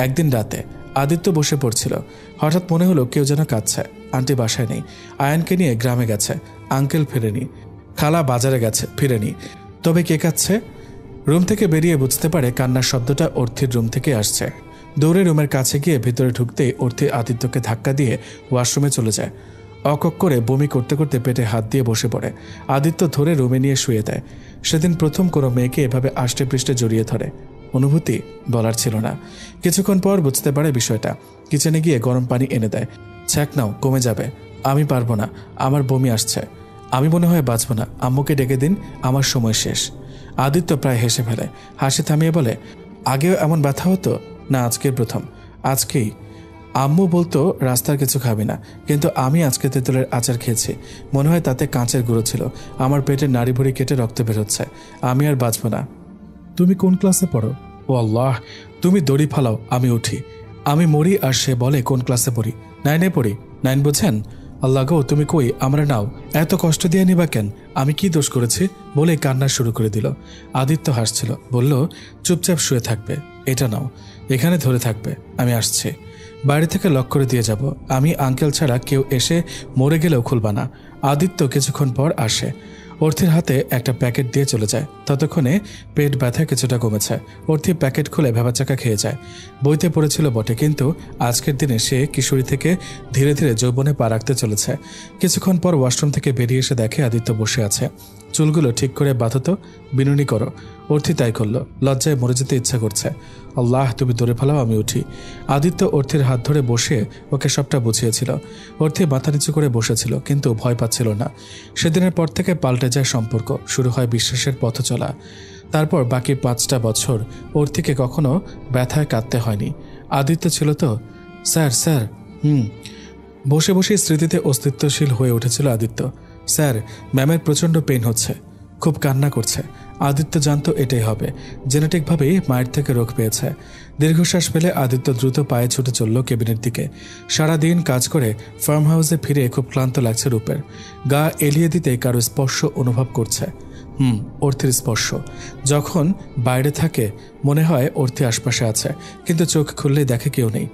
একদিন রাতে আদিত্য বসে পড়ছিল। হঠাৎ মনে হলো কেউ যেন কাঁদছে। আন্টি বাসায় নেই। আয়ানকে নিয়ে গ্রামে গেছে। আঙ্কেল ফেরেনি। খালা বাজারে গেছে, ফিরেনি। তবে কে কাঁদছে? রুম থেকে বেরিয়ে বুঝতে পারে কান্নার শব্দটা অর্থির রুম থেকে আসছে। দৌড়ে রুমের কাছে গিয়ে ভিতরে ঢুকতেই অর্থি আদিত্যকে ধাক্কা দিয়ে ওয়াশরুমে চলে যায়। অকক করে বমি করতে করতে পেটে হাত দিয়ে বসে পড়ে। আদিত্য ধরে রুমে নিয়ে শুয়ে দেয়। সেদিন প্রথম কোনো মেয়েকে এভাবে আষ্টে পৃষ্ঠে জড়িয়ে ধরে। অনুভূতি বলার ছিল না। কিছুক্ষণ পর বুঝতে পারে বিষয়টা। কিচেনে গিয়ে গরম পানি এনে দেয়। ছ্যাঁক নাও, কমে যাবে। আমি পারবো না, আমার বমি আসছে, আমি মনে হয় বাঁচব না, আম্মুকে ডেকে দিন, আমার সময় শেষ। আদিত্য প্রায় হেসে ফেলে। হাসি থামিয়ে বলে, আগেও এমন ব্যথা হতো? না, আজকের প্রথম, আজকেই। আম্মু বলতো রাস্তার কিছু খাবি না, কিন্তু আমি আজকে তেঁতুলের আচার খেয়েছি। মনে হয় তাতে কাঁচের গুঁড়ো ছিল। আমার পেটের নাড়ি ভুড়ি কেটে রক্ত বেরোচ্ছে। আমি আর বাঁচব না। তুমি কোন ক্লাসে পড়ো? ও আল্লাহ, তুমি দড়ি ফালাও, আমি উঠি। আমি মরি আর সে বলে কোন ক্লাসে পড়ি? 9-এ পড়ি। 9 বোঝেন? আল্লাহ গো, তুমি কই, আমরা নাও। এত কষ্ট দিয়ে নিবা কেন? আমি কি দোষ করেছি? বলে কান্না শুরু করে দিল। আদিত্য হাসছিল, বলল, চুপচাপ শুয়ে থাকবে, এটা নাও, এখানে ধরে থাকবে, আমি আসছি। বাড়ি থেকে লক করে দিয়ে যাব। আমি আঙ্কেল ছাড়া কেউ এসে মরে গেলেও খুলবা না। আদিত্য কিছুক্ষণ পর আসে। অর্থির হাতে একটা প্যাকেট দিয়ে চলে যায়। ততক্ষণে পেট ব্যথা কিছুটা কমেছে। অর্থি প্যাকেট খুলে ভেবাচাকা খেয়ে যায়। বইতে পড়েছিল বটে, কিন্তু আজকের দিনে সে কিশোরী থেকে ধীরে ধীরে যৌবনে পা রাখতে চলেছে। কিছুক্ষণ পর ওয়াশরুম থেকে বেরিয়ে এসে দেখে আদিত্য বসে আছে। চুলগুলো ঠিক করে বাঁধো তো, বিনুনি করো। অর্থি তাই করলো। লজ্জায় মরে যেতে ইচ্ছা করছে। আল্লাহ, তুমি দৌড়ে ফেলাও, আমি উঠি। আদিত্য অর্থির হাত ধরে বসে ওকে সবটা বুঝিয়েছিল। অর্থি মাথা নিচু করে বসেছিল, কিন্তু ভয় পাচ্ছিল না। সেদিনের পর থেকে পাল্টে যায় সম্পর্ক, শুরু হয় বিশ্বাসের পথ চলা। তারপর বাকি 5টা বছর অর্থিকে কখনো ব্যথায় কাঁদতে হয়নি। আদিত্য ছিল তো। Sir, sir. বসে বসে স্মৃতিতে অস্তিত্বশীল হয়ে উঠেছিল আদিত্য। স্যার, ম্যামের প্রচণ্ড পেইন হচ্ছে, খুব কান্না করছে। আদিত্য জানতো এটাই হবে। জেনেটিকভাবেই মায়ের থেকে রোগ পেয়েছে। দীর্ঘশ্বাস ফেলে আদিত্য দ্রুত পায়ে ছুটে চলল কেবিনের দিকে। সারাদিন কাজ করে ফার্ম হাউসে ফিরে খুব ক্লান্ত লাগছে রূপের। গা এলিয়ে দিতে কারো স্পর্শ অনুভব করছে। অর্থির স্পর্শ। যখন বাইরে থাকে মনে হয় অর্থি আশপাশে আছে, কিন্তু চোখ খুললেই দেখে কেউ নেই।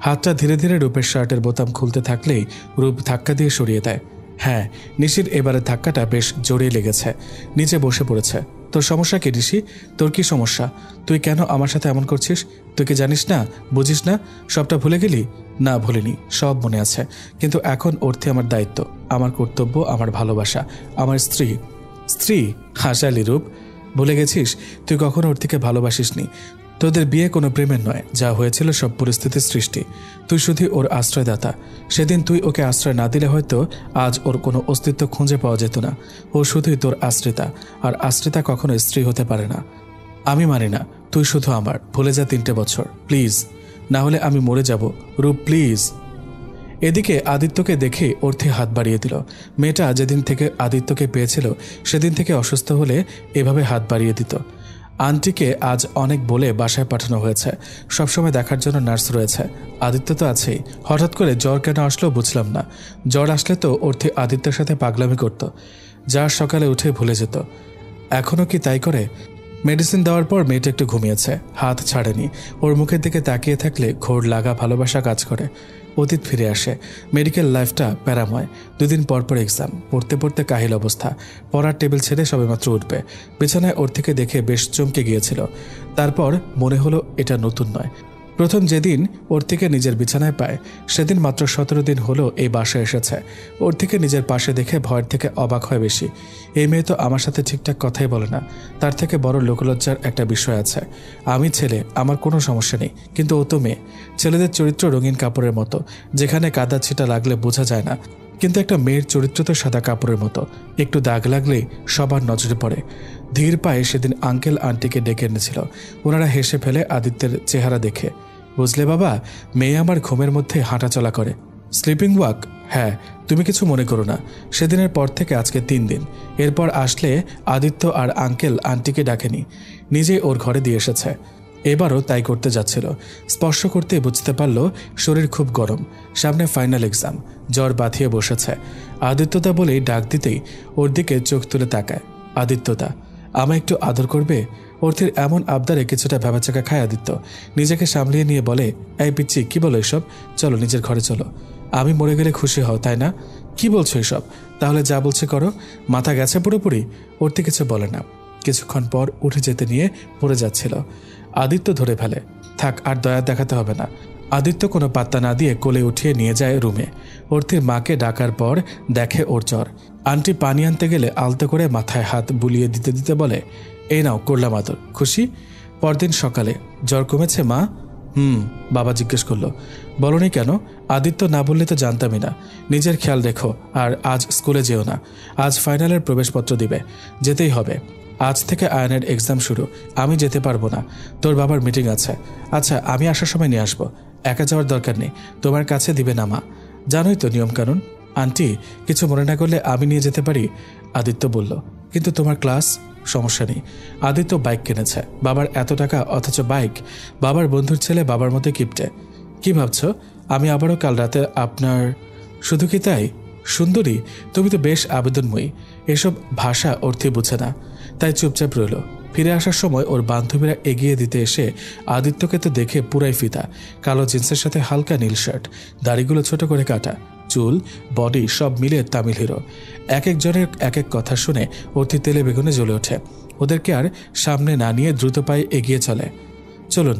হাতটা ধীরে ধীরে রূপের শার্টের বোতাম খুলতে থাকলেই রূপ ধাক্কা দিয়ে সরিয়ে দেয়। হ্যাঁ, নিশির এবারে ধাক্কাটা বেশ জোরে লেগেছে। নিচে বসে পড়েছে। তোর সমস্যা কি নিশি? তোর কি সমস্যা? তুই কেন আমার সাথে এমন করছিস? তুই কি জানিস না, বুঝিস না, সবটা ভুলে গেলি? না, ভুলিনি, সব মনে আছে। কিন্তু এখন অর্থে আমার দায়িত্ব, আমার কর্তব্য, আমার ভালোবাসা, আমার স্ত্রী। স্ত্রী? হাসালি রূপ, ভুলে গেছিস তুই কখনো অর্থিকে ভালোবাসিসনি। তোদের বিয়ে কোনো প্রেমের নয়, যা হয়েছিল সব পরিস্থিতির সৃষ্টি। তুই শুধু ওর আশ্রয়দাতা। সেদিন তুই ওকে আশ্রয় না দিলে হয়তো আজ ওর কোনো অস্তিত্ব খুঁজে পাওয়া যেত না। ও শুধুই তোর আশ্রিতা, আর আশ্রিতা কখনো স্ত্রী হতে পারে না। আমি মানি না, তুই শুধু আমার। ভুলে যা 3টে বছর, প্লিজ, না হলে আমি মরে যাব। রূপ, প্লিজ। এদিকে আদিত্যকে দেখে অর্থে হাত বাড়িয়ে দিল। মেয়েটা যেদিন থেকে আদিত্যকে পেয়েছিল সেদিন থেকে অসুস্থ হলে এভাবে হাত বাড়িয়ে দিত। আন্টিকে আজ অনেক বলে বাসায় পাঠানো হয়েছে। সবসময় দেখার জন্য নার্স রয়েছে। আদিত্য তো আছেই। হঠাৎ করে জ্বর কেন আসলো বুঝলাম না। জ্বর আসলে তো অর্থি আদিত্যের সাথে পাগলামি করত, যার সকালে উঠে ভুলে যেত। এখনও কি তাই করে? মেডিসিন দেওয়ার পর মেয়েটা একটু ঘুমিয়েছে, হাত ছাড়েনি। ওর মুখের দিকে তাকিয়ে থাকলে ঘোর লাগা ভালোবাসা কাজ করে। অতীত ফিরে আসে। মেডিকেল লাইফটা প্যারাময়। 2 দিন পর পর এক্সাম। পড়তে পড়তে কাহিল অবস্থা। পড়ার টেবিল ছেড়ে সবেমাত্র উঠবে। বিছানায় ওর থেকে দেখে বেশ চমকে গিয়েছিল। তারপর মনে হলো এটা নতুন নয়। প্রথম যেদিন ওর থেকে নিজের বিছানায় পায় সেদিন মাত্র 17 দিন হলো এই বাসায় এসেছে। ওর থেকে নিজের পাশে দেখে ভয়ের থেকে অবাক হয় বেশি। এই মেয়ে তো আমার সাথে ঠিকঠাক কথাই বলে না। তার থেকে বড় লোকলজ্জার একটা বিষয় আছে। আমি ছেলে, আমার কোনো সমস্যা নেই, কিন্তু ও তো মেয়ে। ছেলেদের চরিত্র রঙিন কাপড়ের মতো, যেখানে কাদা ছিটা লাগলে বোঝা যায় না, কিন্তু একটা মেয়ের চরিত্র তো সাদা কাপড়ের মতো, একটু দাগ লাগলেই সবার নজরে পড়ে। ধীর পায়ে সেদিন আঙ্কেল আন্টিকে ডেকে এনেছিল। ওনারা হেসে ফেলে আদিত্যের চেহারা দেখে। বুঝলে বাবা, মেয়ে আমার ঘুমের মধ্যে হাঁটাচলা করে। Sleeping walk? হ্যাঁ, তুমি কিছু মনে করো না। সেদিনের পর থেকে আজকে 3 দিন। এরপর আসলে আদিত্য আর আঙ্কেল আন্টিকে ডাকেনি, নিজেই ওর ঘরে দিয়ে এসেছে। এবারও তাই করতে যাচ্ছিল। স্পর্শ করতে বুঝতে পারল শরীর খুব গরম। সামনে ফাইনাল এক্সাম। জ্বর বাঁধিয়ে বসেছে। আদিত্যদা বলেই ডাক দিতেই ওর দিকে চোখ তুলে তাকায়। আদিত্যদা, আমায় একটু আদর করবে? অর্থের এমন আবদারে কিছুটা ভেবাচাকা খায় আদিত্য। নিজেকে সামলিয়ে নিয়ে বলে, এই পিচ্ছি, কি বলো এসব? চলো নিজের ঘরে চলো। আমি মরে গেলে খুশি হও, তাই না? কি বলছো এসব? তাহলে যা বলছে করো। মাথা গেছে পুরোপুরি? অর্থে কিছু বলে না। কিছুক্ষণ পর উঠে যেতে নিয়ে পড়ে যাচ্ছিল। আদিত্য ধরে ফেলে, থাক, আর দয়া দেখাতে হবে না। আদিত্য কোনো পাত্তা না দিয়ে কোলে উঠিয়ে নিয়ে যায় রুমে। অর্থির মাকে ডাকার পর দেখে ওর জ্বর। আন্টি পানি আনতে গেলে আলতো করে মাথায় হাত বুলিয়ে দিতে দিতে বলে, এই নাও করলাম আদর, খুশি? পরদিন সকালে, জ্বর কমেছে মা? বাবা জিজ্ঞেস করলো। বলনি কেন? আদিত্য না বললে তো জানতামই না। নিজের খেয়াল রেখো, আর আজ স্কুলে যেও না। আজ ফাইনালের প্রবেশপত্র দিবে, যেতেই হবে। আজ থেকে আয়নের এক্সাম শুরু, আমি যেতে পারবো না, তোর বাবার মিটিং আছে। আচ্ছা, আমি আসার সময় নিয়ে আসবো, একা যাওয়ার দরকার নেই, তোমার কাছে দিবে না মা। জানোই তো নিয়মকানুন। আন্টি, কিছু মনে না করলে আমি নিয়ে যেতে পারি, আদিত্য বলল। কিন্তু তোমার ক্লাস। সমস্যা নেই। আদিত্য বাইক কিনেছে, বাবার এত টাকা অথচ বাইক। বাবার বন্ধুর ছেলে বাবার মতো কিপটে। কি ভাবছো আমি আবারও কাল রাতে আপনার? শুধু কি তাই? সুন্দরী, তুমি তো বেশ আবেদনময়ী। এসব ভাষা অর্থে বুঝে না, তাই চুপচাপ রইল। ফিরে আসার সময় ওর বান্ধবীরা এগিয়ে দিতে এসে আদিত্যকে তো দেখে পুরাই ফিদা। কালো জিন্সের সাথে হালকা নীল শার্ট, দাড়িগুলো ছোট করে কাটা, চুল, বডি সব মিলে তামিল হিরো। এক একজনের এক এক কথা শুনে অর্থি তেলে বেগুনে জ্বলে ওঠে। ওদেরকে আর সামনে না নিয়ে দ্রুত পায়ে এগিয়ে চলে। চলুন,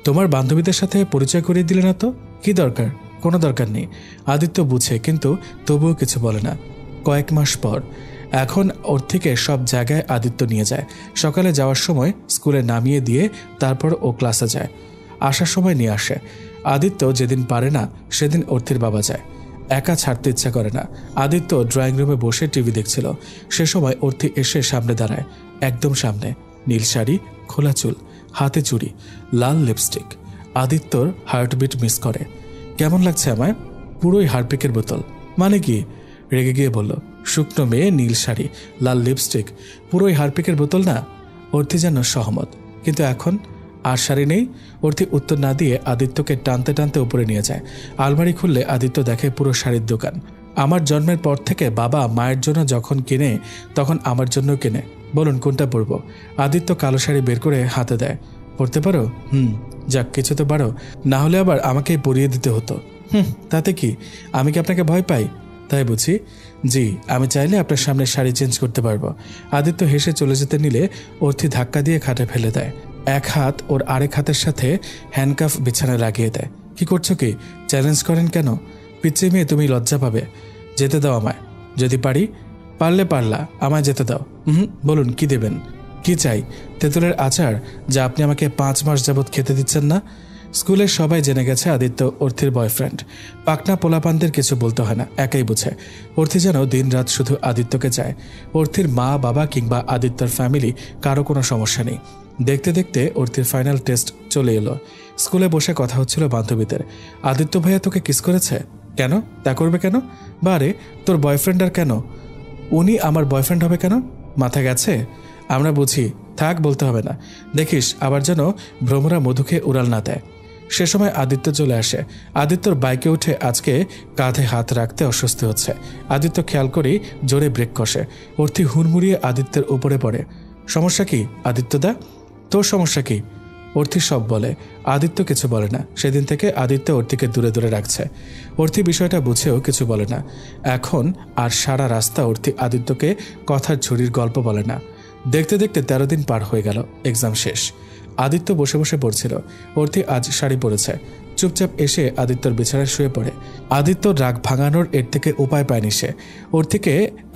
তোমার বান্ধবীদের সাথে পরিচয় করিয়ে দিলে না তো? কি দরকার? কোনো দরকার নেই। আদিত্য বুঝে, কিন্তু তবুও কিছু বলে না। কয়েক মাস পর এখন ওর থেকে সব জায়গায় আদিত্য নিয়ে যায়। সকালে যাওয়ার সময় স্কুলে নামিয়ে দিয়ে তারপর ও ক্লাসে যায়, আসার সময় নিয়ে আসে। আদিত্য যেদিন পারে না সেদিন অর্থির বাবা যায়। একা ছাড়তে ইচ্ছা করে না। আদিত্য ড্রয়িং রুমে বসে টিভি দেখছিল। সে সময় অর্থি এসে সামনে দাঁড়ায়, একদম সামনে। নীল শাড়ি, খোলা চুল, হাতে চুড়ি, লাল লিপস্টিক। আদিত্যর হার্টবিট মিস করে। কেমন লাগছে আমায়? পুরোই হারপিকের বোতল। মানে কি? রেগে গিয়ে বলল। শুকনো মেয়ে, নীল শাড়ি, লাল লিপস্টিক, পুরোই হারপিকের বোতল না? অর্থি যেন সহমত। কিন্তু এখন আর শাড়ি নেই? অর্থি উত্তর না দিয়ে আদিত্যকে টানতে টানতে উপরে নিয়ে যায়। আলমারি খুললে আদিত্য দেখে পুরো শাড়ির দোকান। আমার জন্মের পর থেকে বাবা মায়ের জন্য যখন কেনে তখন আমার জন্য কেনে। বলুন কোনটা পরবো? আদিত্য কালো শাড়ি বের করে হাতে দেয়। পরতে পারো? যাক, কিছু তো পারো, না হলে আবার আমাকেই পরিয়ে দিতে হতো। তাতে কি? আমি কি আপনাকে ভয় পাই? তাই বুঝি? জি, আমি চাইলে আপনার সামনে শাড়ি চেঞ্জ করতে পারবো। আদিত্য হেসে চলে যেতে নিলে অর্থি ধাক্কা দিয়ে খাটে ফেলে দেয়। এক হাত ওর আরেক হাতের সাথে হ্যান্ডকাফ বিছানায় লাগিয়ে দেয়। কি করছো কি? চ্যালেঞ্জ করেন কেন? পিচ্ছি মেয়ে, তুমি লজ্জা পাবে। যেতে দাও আমায়। যদি পারি? পারলে পারলা, আমায় যেতে দাও। বলুন কি দেবেন? কি চাই? তেঁতুলের আচার, যা আপনি আমাকে 5 মাস যাবৎ খেতে দিচ্ছেন না। স্কুলের সবাই জেনে গেছে আদিত্য অর্থির বয়ফ্রেন্ড। পাকনা পোলাপানদের কিছু বলতে হয় না, একাই বুঝে। অর্থি যেন দিন রাত শুধু আদিত্যকে চায়। অর্থির মা বাবা কিংবা আদিত্যর ফ্যামিলি কারো কোনো সমস্যা নেই। দেখতে দেখতে অর্থির ফাইনাল টেস্ট চলে এলো। স্কুলে বসে কথা হচ্ছিল বান্ধবীদের। আদিত্য ভাইয়া তোকে কিস করেছে? কেন? তা করবে কেন? বারে, তোর বয়ফ্রেন্ড আর কেন? উনি আমার বয়ফ্রেন্ড হবে কেন? মাথা গেছে? আমরা বুঝি, থাক, বলতে হবে না। দেখিস আবার যেন ভ্রমরা মধুকে উড়াল না দেয়। সে সময় আদিত্য চলে আসে। আদিত্যর বাইকে উঠে আজকে কাঁধে হাত রাখতে অস্বস্তি হচ্ছে। আদিত্য খেয়াল করেই জোরে ব্রেক কষে। অর্থি হুড়মুড়িয়ে আদিত্যের উপরে পড়ে। সমস্যা কি আদিত্যদা? তোর সমস্যা কি? অর্থি সব বলে। আদিত্য কিছু বলে না। সেদিন থেকে আদিত্য অর্থিকে দূরে দূরে রাখছে। অর্থি বিষয়টা বুঝেও কিছু বলে না। এখন আর সারা রাস্তা অর্থি আদিত্যকে কথার ঝুড়ির গল্প বলে না। দেখতে দেখতে 13 দিন পার হয়ে গেল। এক্সাম শেষ। আদিত্য বসে বসে পড়ছিল। অর্থি আজ শাড়ি পরেছে। চুপচাপ এসে আদিত্যর বিছানায় শুয়ে পড়ে। আদিত্য রাগ ভাঙানোর এর থেকে উপায় পায়নি সে। অর্থিকে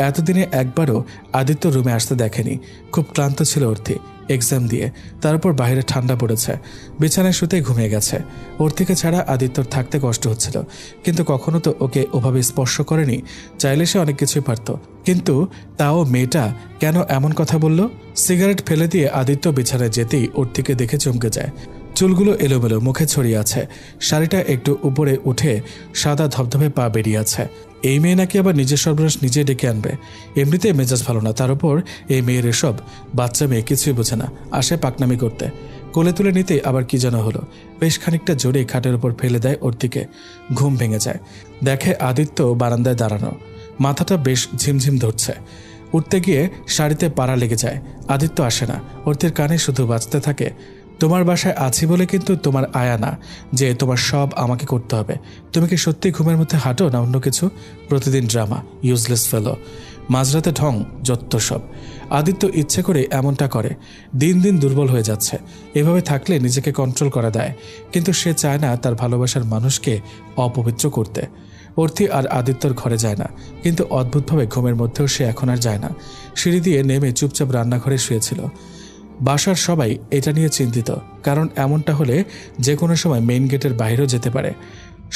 এতদিনে একবারও আদিত্য রুমে আসতে দেখেনি। খুব ক্লান্ত ছিল অর্থি এক্সাম দিয়ে, তারপর বাইরে ঠান্ডা পড়েছে। বিছানায় শুতে ঘুমিয়ে গেছে। অর্থিকে ছাড়া আদিত্যর থাকতে কষ্ট হচ্ছিল, কিন্তু কখনো তো ওকে ওভাবে স্পর্শ করেনি। চাইলে সে অনেক কিছুই পারত, কিন্তু তাও মেয়েটা কেন এমন কথা বলল? সিগারেট ফেলে দিয়ে আদিত্য বিছানায় যেতেই অর্থিকে দেখে চমকে যায়। চুলগুলো এলোমেলো, মুখে ছড়িয়ে আছে, শাড়িটা একটু উপরে উঠে সাদা ধবধবে পা বেরিয়ে আছে। এই মেয়ে নাকি আবার নিজের সর্বনাশ নিজে ডেকে আনবে। এমনিতেই মেজাজ ভালো না, তার উপর এই মেয়ের এসব। বাচ্চা মেয়ে কিছুই বোঝে না, আসে পাকনামি করতে। কোলে তুলে নিতেই আবার কি যেন হলো। বেশ খানিকটা জোরে খাটের উপর ফেলে দেয় অর্থিকে। ঘুম ভেঙে যায়। দেখে আদিত্য বারান্দায় দাঁড়ানো, মাথাটা বেশ ঝিমঝিম ধরছে। উঠতে গিয়ে শাড়িতে পাড়া লেগে যায়। আদিত্য আসে না। অর্থির কানে শুধু বাজতে থাকে, তোমার বাসায় আছি বলে কিন্তু তোমার আয়া না যে তোমার সব আমাকে করতে হবে। তুমি কি সত্যি ঘুমের মধ্যে হাঁটো না অন্য কিছু? প্রতিদিন ড্রামা, ইউজলেস ফেলো। মাঝরাতে ঢং, যত সব। আদিত্য ইচ্ছে করে এমনটা করে, দিন দিন দুর্বল হয়ে যাচ্ছে। এভাবে থাকলে নিজেকে কন্ট্রোল করা দেয়, কিন্তু সে চায় না তার ভালোবাসার মানুষকে অপবিত্র করতে। অর্থি আর আদিত্যর ঘরে যায় না, কিন্তু অদ্ভুতভাবে ঘুমের মধ্যেও সে এখন আর যায় না। সিঁড়ি দিয়ে নেমে চুপচাপ রান্নাঘরে শুয়েছিল। বাসার সবাই এটা নিয়ে চিন্তিত, কারণ এমনটা হলে যে কোনো সময় মেইন গেটের বাইরেও যেতে পারে।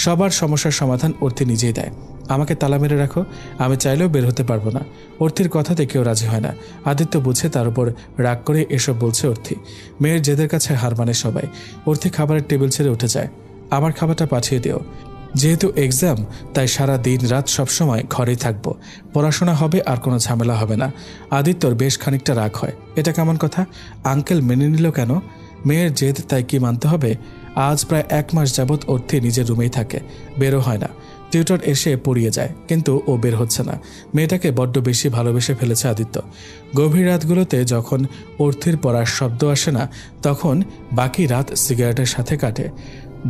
সবার সমস্যার সমাধান অর্থি নিজেই দেয়। আমাকে তালা মেরে রাখো, আমি চাইলেও বের হতে পারবো না। অর্থির কথাতে কেউ রাজি হয় না। আদিত্য বুঝে তার উপর রাগ করে এসব বলছে অর্থি। মেয়ের জেদের কাছে হার মানে সবাই। অর্থি খাবারের টেবিল ছেড়ে উঠে যায়। আমার খাবারটা পাঠিয়ে দিও। যেহেতু এক্সাম, তাই সারা দিন রাত সবসময় ঘরেই থাকবো। পড়াশোনা হবে আর কোনো ঝামেলা হবে না। আদিত্যর বেশ খানিকটা রাগ হয়। এটা কেমন কথা? আঙ্কেল মেনে নিল কেন? মেয়ের জেদ, তাই কি মানতে হবে? আজ প্রায় 1 মাস যাবৎ অর্থি নিজের রুমেই থাকে, বেরো হয় না। টিউটর এসে পড়িয়ে যায়, কিন্তু ও বের হচ্ছে না। মেয়েটাকে বড্ড বেশি ভালোবেসে ফেলেছে আদিত্য। গভীর রাতগুলোতে যখন অর্থির পড়ার শব্দ আসে না, তখন বাকি রাত সিগারেটের সাথে কাটে।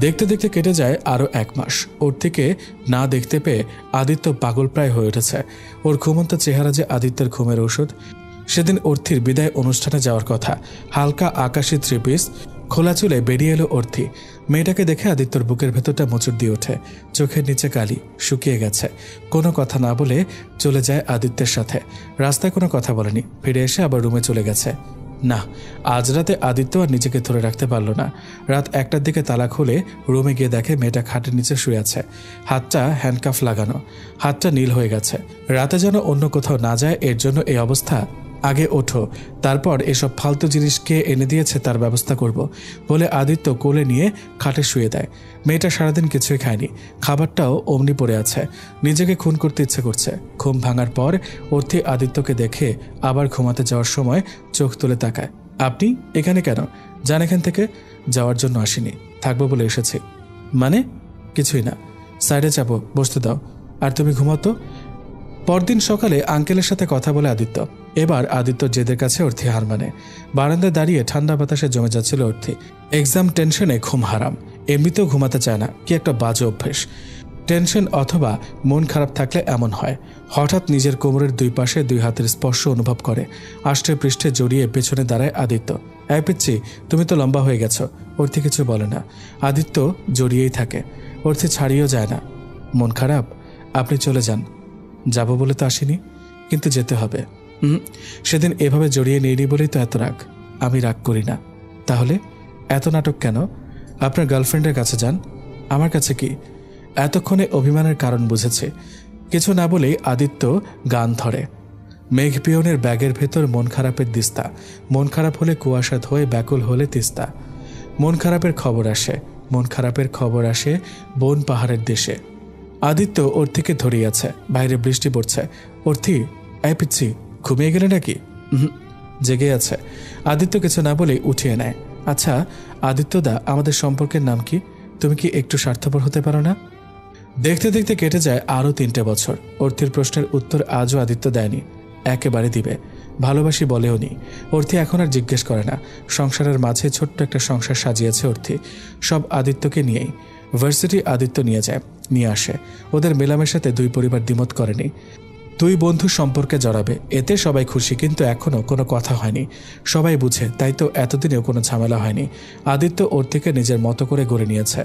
দেখতে দেখতে কেটে যায় আরও 1 মাস। অর্থিকে না দেখতে পেয়ে আদিত্য পাগল প্রায় হয়ে উঠেছে। ওর ঘুমন্ত চেহারা যে আদিত্যের ঘুমের ওষুধ। সেদিন অর্থির বিদায় অনুষ্ঠানে যাওয়ার কথা। হালকা আকাশি 3 পিস, খোলা চুলে বেরিয়ে এলো অর্থি। মেয়েটাকে দেখে আদিত্যর বুকের ভেতরটা মোচড় দিয়ে ওঠে। চোখের নিচে কালি, শুকিয়ে গেছে। কোনো কথা না বলে চলে যায় আদিত্যের সাথে। রাস্তায় কোনো কথা বলেনি, ফিরে এসে আবার রুমে চলে গেছে। না, আজ রাতে আদিত্য আর নিজেকে ধরে রাখতে পারল না। রাত 1টার দিকে তালা খুলে রুমে গিয়ে দেখে মেয়েটা খাটের নিচে শুয়ে আছে। হাতটা হ্যান্ডকাফ লাগানো, হাতটা নীল হয়ে গেছে। রাতে যেন অন্য কোথাও না যায়, এর জন্য এই অবস্থা। আগে ওঠো, তারপর এসব ফালতু জিনিস কে এনে দিয়েছে তার ব্যবস্থা করব বলে আদিত্য কোলে নিয়ে খাটে শুয়ে দেয়। মেয়েটা সারাদিন কিছুই খায়নি, খাবারটাও অমনি পড়ে আছে। নিজেকে খুন করতে ইচ্ছে করছে। ঘুম ভাঙার পর অর্থি আদিত্যকে দেখে আবার ঘুমাতে যাওয়ার সময় চোখ তুলে তাকায়। আপনি এখানে কেন? যান এখান থেকে। যাওয়ার জন্য আসিনি, থাকবো বলে এসেছি। মানে? কিছুই না, সাইডে যাবো, বসতে দাও। আর তুমি ঘুমাতো। পরদিন সকালে আঙ্কেলের সাথে কথা বলে আদিত্য। এবার আদিত্যর জেদের কাছে অর্থি হার মানে। বারান্দায় দাঁড়িয়ে ঠান্ডা বাতাসে জমে যাচ্ছিল অর্থি। এক্সাম টেনশনে ঘুম হারাম, এমনিতেও ঘুমাতে চায় না। কি একটা বাজে অভ্যেস। টেনশন অথবা মন খারাপ থাকলে এমন হয়। হঠাৎ নিজের কোমরের 2 পাশে 2 হাতের স্পর্শ অনুভব করে। আষ্টে পৃষ্ঠে জড়িয়ে পেছনে দাঁড়ায় আদিত্য। এই পিচ্ছি, তুমি তো লম্বা হয়ে গেছো। অর্থি কিছু বলে না। আদিত্য জড়িয়েই থাকে। অর্থি ছাড়িয়েও যায় না। মন খারাপ? আপনি চলে যান। যাব বলে তো আসিনি, কিন্তু যেতে হবে। সেদিন এভাবে জড়িয়ে নিইনি বলেই তো এত রাগ। আমি রাগ করি না। তাহলে এত নাটক কেন? আপনার গার্লফ্রেন্ডের কাছে যান। আমার কাছে কি? এতক্ষণে অভিমানের কারণ বুঝেছে। কিছু না বলেই আদিত্য গান ধরে। মেঘ পিয়নের ব্যাগের ভেতর মন খারাপের দিস্তা। মন খারাপ হলে কুয়াশা ধোয়ে, ব্যাকুল হলে তিস্তা। মন খারাপের খবর আসে, মন খারাপের খবর আসে বন পাহাড়ের দেশে। আদিত্য অর্থিকে ধরিয়াছে। বাইরে বৃষ্টি পড়ছে। অর্থি, এই পিচ্ছি, ঘুমিয়ে গেলে নাকি? জেগে আছে। আদিত্য কিছু না বলেই উঠিয়ে নেয়। আচ্ছা আদিত্যদা, আমাদের সম্পর্কের নাম কি? তুমি কি একটু স্বার্থপর হতে পারো না? দেখতে দেখতে কেটে যায় আরও 3টে বছর। অর্থির প্রশ্নের উত্তর আজও আদিত্য দেয়নি। একেবারে দিবে। ভালোবাসি বলেও নি। অর্থি এখন আর জিজ্ঞেস করে না। সংসারের মাঝে ছোট্ট একটা সংসার সাজিয়েছে অর্থি, সব আদিত্যকে নিয়েই। ভার্সিটি আদিত্য নিয়ে আসে। ওদের মেলামেশাতে 2 পরিবার দ্বিমত করেনি। 2 বন্ধু সম্পর্কে জড়াবে, এতে সবাই খুশি, কিন্তু এখনও কোনো কথা হয়নি। সবাই বুঝে, তাই তো এতদিনেও কোনো ঝামেলা হয়নি। আদিত্য অর্থিকে নিজের মতো করে গড়ে নিয়েছে।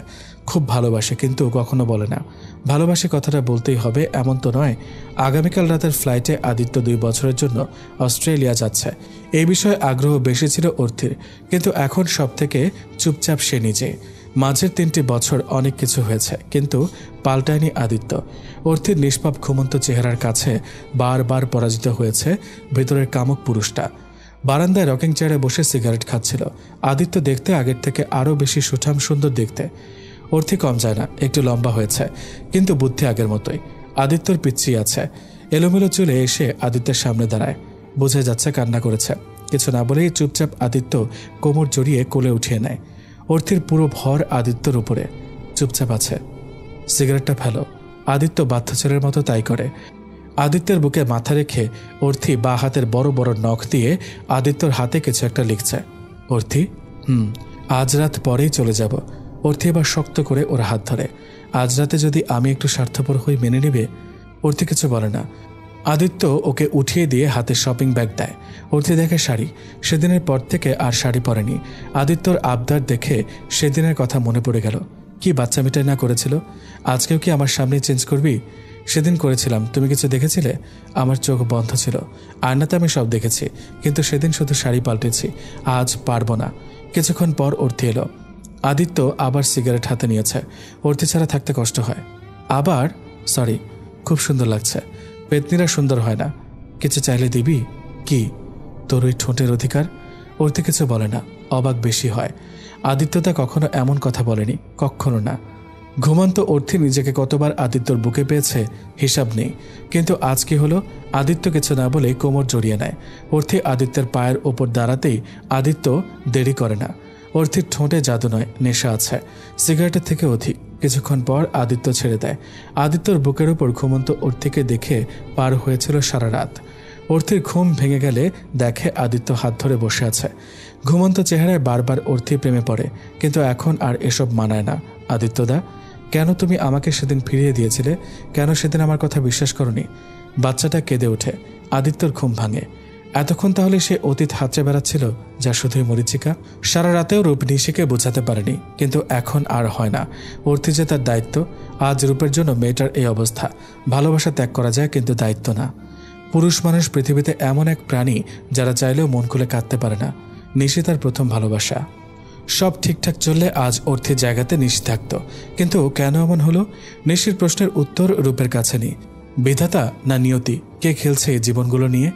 খুব ভালোবাসে, কিন্তু কখনো বলে না। ভালোবাসে কথাটা বলতেই হবে এমন তো নয়। আগামীকাল রাতের ফ্লাইটে আদিত্য 2 বছরের জন্য অস্ট্রেলিয়া যাচ্ছে। এই বিষয়ে আগ্রহ বেশি ছিল অর্থির, কিন্তু এখন সব থেকে চুপচাপ সে নিজে। মাঝের 3টি বছর অনেক কিছু হয়েছে, কিন্তু পাল্টায়নি আদিত্য। অর্থির নিষ্পাপ ঘুমন্ত চেহারার কাছে বারবার পরাজিত হয়েছে ভেতরের কামুক পুরুষটা। বারান্দায় রকিং চেয়ারে বসে সিগারেট খাচ্ছিল। আদিত্য দেখতে আগের থেকে আরও বেশি সুঠাম সুন্দর দেখতে। অর্থি কম যায় না, একটু লম্বা হয়েছে, কিন্তু বুদ্ধি আগের মতোই। আদিত্যর পিচ্ছি আছে। এলোমেলো চুলে এসে আদিত্যের সামনে দাঁড়ায়। বোঝা যাচ্ছে কান্না করেছে। কিছু না বলেই চুপচাপ আদিত্য কোমর জড়িয়ে কোলে উঠিয়ে নেয়। অর্থির পুরো ভর আদিত্যর উপরে। চুপচাপ আছে। সিগারেটটা ফেলো। আদিত্য বাধ্যচরের মতো তাই করে। আদিত্যের বুকে মাথা রেখে অর্থি বা হাতের বড় বড় নখ দিয়ে আদিত্যর হাতে কিছু একটা লিখছে। অর্থি, আজ রাত পরেই চলে যাব। অর্থি এবার শক্ত করে ওর হাত ধরে। আজ রাতে যদি আমি একটু স্বার্থপর হই মেনে নেবে? অর্থি কিছু বলে না। আদিত্য ওকে উঠিয়ে দিয়ে হাতে শপিং ব্যাগ দেয়। অর্থি দেখে শাড়ি। সেদিনের পর থেকে আর শাড়ি পরেনি। আদিত্যর আবদার দেখে সেদিনের কথা মনে পড়ে গেল। কি বাচ্চা মিটাই না করেছিল, আজকেও কি আমার সামনে চেঞ্জ করবি? সেদিন করেছিলাম, তুমি কিছু দেখেছিলে? আমার চোখ বন্ধ ছিল, আয়নাতে আমি সব দেখেছি, কিন্তু সেদিন শুধু শাড়ি পাল্টেছি, আজ পারবো না। কিছুক্ষণ পর অর্থি এলো। আদিত্য আবার সিগারেট হাতে নিয়েছে। অর্থি ছাড়া থাকতে কষ্ট হয়। আবার সরি, খুব সুন্দর লাগছে। পেতনিরা সুন্দর হয় না। কিছু চাইলে দিবি? কি? তোর ওই ঠোঁটের অধিকার। অর্থি কিছু বলে না, অবাক বেশি হয়। আদিত্যতা কখনো এমন কথা বলেনি, কখনো না। ঘুমন্ত অর্থি নিজেকে কতবার আদিত্যর বুকে পেয়েছে হিসাব নেই, কিন্তু আজ কি হলো? আদিত্য কিছু না বলে কোমর জড়িয়ে নেয়। অর্থি আদিত্যের পায়ের ওপর দাঁড়াতেই আদিত্য দেরি করে না। অর্থির ঠোঁটে জাদু নয়, নেশা আছে, সিগারেটের থেকে অধিক। কিছুক্ষণ পর আদিত্য ছেড়ে দেয়। আদিত্যর বুকের উপর ঘুমন্ত অর্থিকে দেখে পার হয়েছিল সারা রাত। অর্থির ঘুম ভেঙে গেলে দেখে আদিত্য হাত ধরে বসে আছে। ঘুমন্ত চেহারায় বারবার অর্থি প্রেমে পড়ে, কিন্তু এখন আর এসব মানায় না। আদিত্যদা, কেন তুমি আমাকে সেদিন ফিরিয়ে দিয়েছিলে? কেন সেদিন আমার কথা বিশ্বাস করনি? বাচ্চাটা কেঁদে ওঠে। আদিত্যর ঘুম ভাঙে। এতক্ষণ তাহলে সে অতীত হাতড়ে বেড়াচ্ছিল, যা শুধুই মরিচিকা। সারা রাতেও রূপ নিশিকে বোঝাতে পারেনি, কিন্তু এখন আর হয় না। অর্থি যে তার দায়িত্ব। আজ রূপের জন্য মেয়েটার এই অবস্থা। ভালোবাসা ত্যাগ করা যায়, কিন্তু দায়িত্ব না। পুরুষ মানুষ পৃথিবীতে এমন এক প্রাণী যারা চাইলেও মন খুলে কাঁদতে পারে না। নিশি তার প্রথম ভালোবাসা। সব ঠিকঠাক চললে আজ অর্থের জায়গাতে নিশি থাকত, কিন্তু কেন এমন হলো? নিশির প্রশ্নের উত্তর রূপের কাছে নেই। বিধাতা না নিয়তি? কে খেলছে এই জীবনগুলো নিয়ে?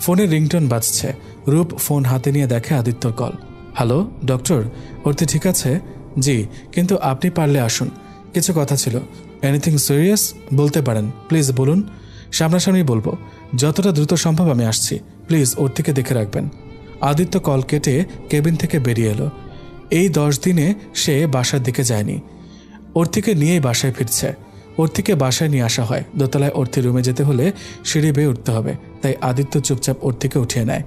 ফোনের রিংটোন বাজছে। রূপ ফোন হাতে নিয়ে দেখে আদিত্যর কল। হ্যালো ডক্টর, অর্থি ঠিক আছে? জি, কিন্তু আপনি পারলে আসুন, কিছু কথা ছিল। Anything serious? বলতে পারেন, প্লিজ বলুন। সামনাসামনি বলবো, যতটা দ্রুত সম্ভব আমি আসছি। প্লিজ অর্থিকে দেখে রাখবেন। আদিত্য কল কেটে কেবিন থেকে বেরিয়ে এলো। এই 10 দিনে সে বাসার দিকে যায়নি। অর্থিকে নিয়েই বাসায় ফিরছে। অর্থিকে বাসায় নিয়ে আসা হয়। দোতলায় অর্থির রুমে যেতে হলে সিঁড়ি বেয়ে উঠতে হবে, তাই আদিত্য চুপচাপ অর্থিকে উঠিয়ে নেয়।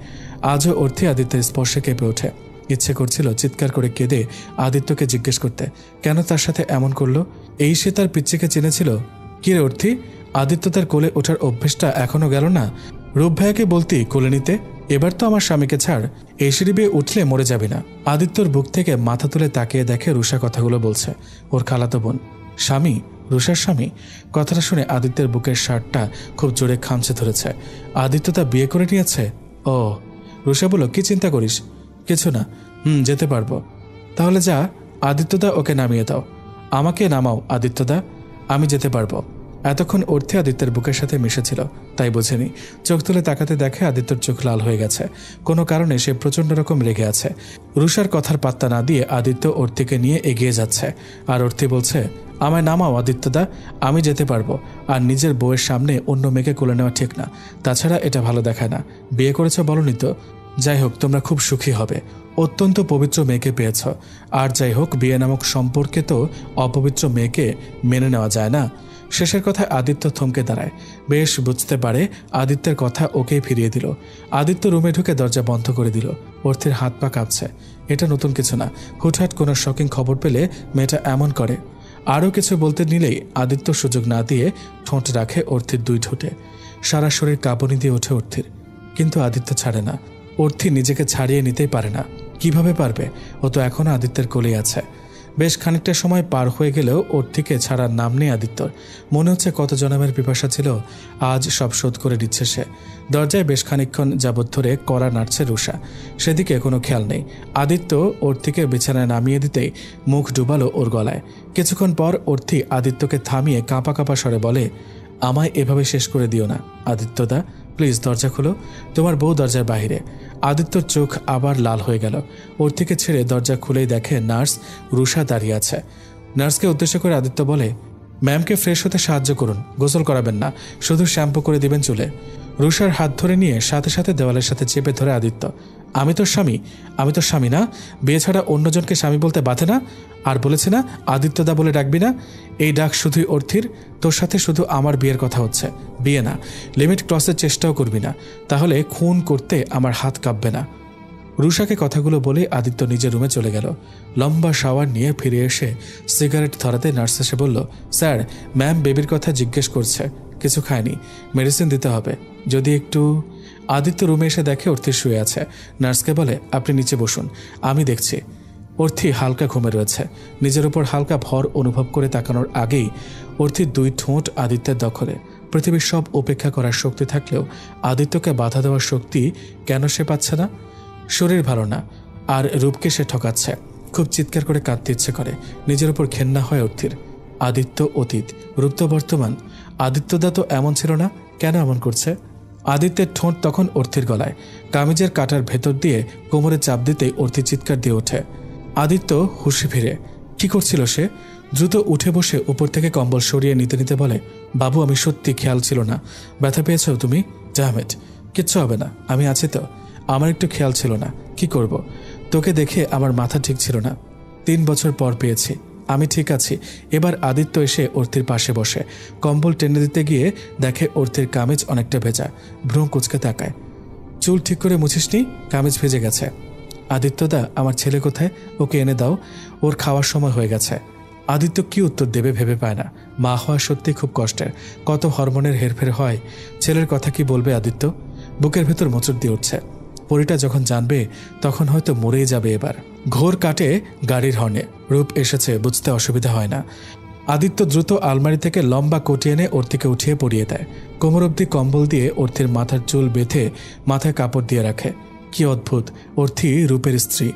আজও অর্থি আদিত্যের স্পর্শে কেঁপে ওঠে। ইচ্ছে করছিল চিৎকার করে কেঁদে আদিত্যকে জিজ্ঞেস করতে, কেন তার সাথে এমন করলো? এই সে তার পিচ্চিকে চিনেছিল। কি রে অর্থি, আদিত্য তার কোলে ওঠার অভ্যেসটা এখনো গেল না? রূপ ভাইয়াকে বলতি কোলে নিতে। এবার তো আমার স্বামীকে ছাড়, এই সিঁড়ি বেয়ে উঠলে মরে যাবি না। আদিত্যর বুক থেকে মাথা তুলে তাকিয়ে দেখে রুষা কথাগুলো বলছে, ওর খালাতো বোন। স্বামী? রুষার স্বামী? কথাটা শুনে আদিত্যের বুকের শার্টটা খুব জোরে খামচে ধরেছে। আদিত্য তা বিয়ে করে নিয়েছে? ও। রুষা বলল, কি চিন্তা করিস? কিছু না। যেতে পারবো। তাহলে যা। আদিত্যদা, ওকে নামিয়ে দাও। আমাকে নামাও আদিত্যদা, আমি যেতে পারবো। এতক্ষণ অর্থে আদিত্যের বুকের সাথে মিশেছিল, তাই বোঝেনি। চোখ তুলে তাকাতে দেখে আদিত্যর চোখ লাল হয়ে গেছে। কোনো কারণে সে প্রচণ্ড রকম রেগে আছে। রুষার কথার পাত্তা না দিয়ে আদিত্য অর্থিকে নিয়ে এগিয়ে যাচ্ছে। আর অর্থি বলছে, আমায় নামাও আদিত্যদা, আমি যেতে পারবো। আর নিজের বউয়ের সামনে অন্য মেয়েকে কোলে নেওয়া ঠিক না। তাছাড়া এটা ভালো দেখায় না। বিয়ে করেছ বলনি তো? যাই হোক, তোমরা খুব সুখী হবে। অত্যন্ত পবিত্র মেয়েকে পেয়েছ। আর যাই হোক, বিয়ে নামক সম্পর্কে তো অপবিত্র মেয়েকে মেনে নেওয়া যায় না। শেষের কথায় আদিত্য থমকে দাঁড়ায়। বেশ বুঝতে পারে আদিত্যের কথা ওকেই ফিরিয়ে দিল। আদিত্য রুমে ঢুকে দরজা বন্ধ করে দিল। অর্থের হাত পা কাঁপছে। এটা নতুন কিছু না। হুটহাট কোনো শকিং খবর পেলে মেয়েটা এমন করে। আরও কিছু বলতে নিলেই আদিত্য সুযোগ না দিয়ে ঠোঁট রাখে অর্থির 2 ঠোঁটে। সারা শরীর কাঁপুনি দিয়ে ওঠে অর্থির, কিন্তু আদিত্য ছাড়ে না। অর্থি নিজেকে ছাড়িয়ে নিতেই পারে না। কিভাবে পারবে? ও তো এখনো আদিত্যের কোলেই আছে। বেশ খানিকটা সময় পার হয়ে গেলেও অর্থিকে ছাড়ার নাম নেই আদিত্যর। মনে হচ্ছে কত জনমের পিপাসা ছিল, আজ সব শোধ করে দিচ্ছে সে। দরজায় বেশ খানিকক্ষণ যাবৎ ধরে কড়া নাড়ছে রুষা, সেদিকে কোনো খেয়াল নেই। আদিত্য অর্থিকে বিছানায় নামিয়ে দিতেই মুখ ডুবালো ওর গলায়। কিছুক্ষণ পর অর্থি আদিত্যকে থামিয়ে কাঁপা কাঁপা স্বরে বলে, আমায় এভাবে শেষ করে দিও না আদিত্যদা, প্লিজ দরজা খোলো। তোমার বউ দরজার বাহিরে। আদিত্যর চোখ আবার লাল হয়ে গেল। অর্থিকে ছেড়ে দরজা খুলেই দেখে নার্স রুষা দাঁড়িয়ে আছে। নার্সকে উদ্দেশ্য করে আদিত্য বলে, ম্যামকে ফ্রেশ হতে সাহায্য করুন, গোসল করাবেন না, শুধু শ্যাম্পু করে দিবেন চুলে। রুষার হাত ধরে নিয়ে সাথে সাথে দেওয়ালের সাথে চেপে ধরে আদিত্য, আমি তোর স্বামী না? বিয়ে ছাড়া অন্যজনকে স্বামী বলতে বাধে না? আর বলেছে না আদিত্যদা বলে ডাকবি না? এই ডাক শুধুই অর্থির। তোর সাথে শুধু আমার বিয়ের কথা হচ্ছে, বিয়ে না। লিমিট ক্রসের চেষ্টাও করবি না, তাহলে খুন করতে আমার হাত কাঁপবে না। রুষাকে কথাগুলো বলে আদিত্য নিজের রুমে চলে গেল। লম্বা শাওয়ার নিয়ে ফিরে এসে সিগারেট ধরাতে নার্স এসে বলল, স্যার, ম্যাম বেবির কথা জিজ্ঞেস করছে, কিছু খায়নি, মেডিসিন দিতে হবে। যদি একটু। আদিত্য রুমে এসে দেখে অর্থি শুয়ে আছে। নার্সকে বলে, আপনি নিচে বসুন, আমি দেখছি। অর্থি হালকা ঘুমে রয়েছে। নিজের উপর হালকা ভর অনুভব করে তাকানোর আগেই অর্থির 2 ঠোঁট আদিত্যের দখলে। পৃথিবীর সব উপেক্ষা করার শক্তি থাকলেও আদিত্যকে বাধা দেওয়ার শক্তি কেন সে পাচ্ছে না? শরীর ভালো না, আর রূপকে সে ঠকাচ্ছে। খুব চিৎকার করে কাঁদতে ইচ্ছে করে। নিজের উপর ঘেন্না হয় অর্থির। আদিত্য অতীত, রূপ তো বর্তমান। আদিত্যদা তো এমন ছিল না, কেন এমন করছে? আদিত্যের ঠোঁট তখন অর্থির গলায়। কামিজের কাটার ভেতর দিয়ে কোমরে চাপ দিতেই অর্থি চিৎকার দিয়ে ওঠে। আদিত্য হুঁশে ফিরে। কি করছিল সে? দ্রুত উঠে বসে উপর থেকে কম্বল সরিয়ে নিতে নিতে বলে, বাবু আমি সত্যি খেয়াল ছিল না। ব্যথা পেয়েছ তুমি? জাহমেদ, কিচ্ছু হবে না, আমি আছি তো। আমার একটু খেয়াল ছিল না, কি করব? তোকে দেখে আমার মাথা ঠিক ছিল না। 3 বছর পর পেয়েছি, আমি ঠিক আছি। এবার আদিত্য এসে অর্থির পাশে বসে কম্বল টেনে দিতে গিয়ে দেখে অর্থির কামিজ অনেকটা ভেজা। ভ্রু কুঁচকে তাকায়। চুল ঠিক করে মুছিসনি? কামিজ ভেজে গেছে। আদিত্যদা, আমার ছেলে কোথায়? ওকে এনে দাও, ওর খাওয়ার সময় হয়ে গেছে। আদিত্য কি উত্তর দেবে ভেবে পায় না। মা হওয়া সত্যি খুব কষ্টের, কত হরমোনের হেরফের হয়। ছেলের কথা কি বলবে আদিত্য? বুকের ভেতর মোচড় দিয়ে উঠছে। পরিটা যখন জানবে তখন হয়তো মরেই যাবে। এবার ঘোর কাটে গাড়ির হর্নে। রূপ এসেছে, বুঝতে অসুবিধা হয় না। আদিত্য দ্রুত আলমারি থেকে লম্বা কোটি এনে অর্থিকে উঠিয়ে পরিয়ে দেয়। কোমর অবধি কম্বল দিয়ে অর্থির মাথার চুল বেঁধে মাথায় কাপড় দিয়ে রাখে। কি অদ্ভুত! অর্থি রূপের স্ত্রী,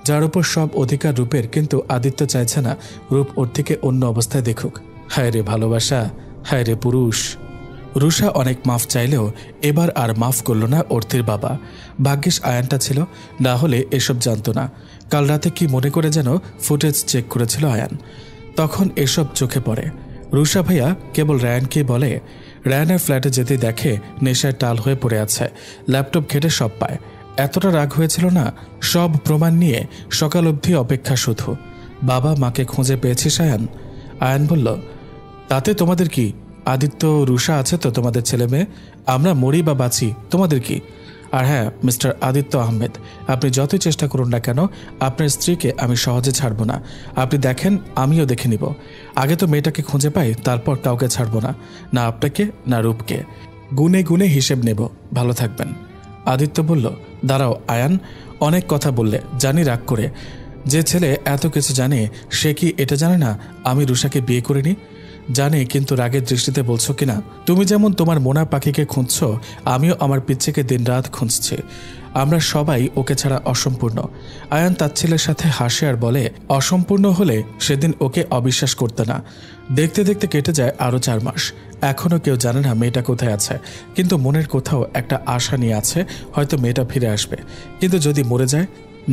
যার উপর সব অধিকার রূপের, কিন্তু আদিত্য চাইছে না রূপ অর্থিকে অন্য অবস্থায় দেখুক। হায় রে ভালোবাসা, হায় রে পুরুষ। রুষা অনেক মাফ চাইলেও এবার আর মাফ করল না অর্থির বাবা। ভাগ্যিস আয়ানটা ছিল, না হলে এসব জানতো না। কাল রাতে কি মনে করে যেন ফুটেজ চেক করেছিল আয়ান, তখন এসব চোখে পড়ে। রুষা ভাইয়া কেবল রায়ানকেই বলে। রায়ানের ফ্ল্যাটে যেতে দেখে নেশায় টাল হয়ে পড়ে আছে, ল্যাপটপ ঘেটে সব পায়। এতটা রাগ হয়েছিল না, সব প্রমাণ নিয়ে সকাল অবধি অপেক্ষা শুধু। বাবা মাকে খুঁজে পেয়েছিস আয়ান? আয়ান বলল, তাতে তোমাদের কি? আদিত্য রুষা আছে তো তোমাদের ছেলে মেয়ে, আমরা মরি বা বাঁচি, তোমাদের কি? আর হ্যাঁ মিস্টার আদিত্য আহমেদ, আপনি যতই চেষ্টা করুন না কেন আপনার স্ত্রীকে আমি সহজে ছাড়ব না। আপনি দেখেন, আমিও দেখে নিব। আগে তো মেয়েটাকে খুঁজে পাই, তারপর কাউকে ছাড়ব না, না আপনাকে না রূপকে। গুনে গুনে হিসেব নেব। ভালো থাকবেন। আদিত্য বলল, দাঁড়াও আয়ান, অনেক কথা বললে, জানি রাগ করে। যে ছেলে এত কিছু জানে সে কি এটা জানে না আমি রুষাকে বিয়ে করিনি? জানি, কিন্তু রাগের দৃষ্টিতে বলছো কিনা? তুমি যেমন তোমার মোনা পাখিকে খুঁজছ, আমিও আমার পিচ্ছেকে দিনরাত খুঁজছি। আমরা সবাই ওকে ছাড়া অসম্পূর্ণ। আয়ান তার ছেলের সাথে হাসে আর বলে, অসম্পূর্ণ হলে সেদিন ওকে অবিশ্বাস করতে না। দেখতে দেখতে কেটে যায় আরও 4 মাস। এখনও কেউ জানে না মেয়েটা কোথায় আছে, কিন্তু মনের কোথাও একটা আশা নিয়ে আছে হয়তো মেয়েটা ফিরে আসবে। কিন্তু যদি মরে যায়,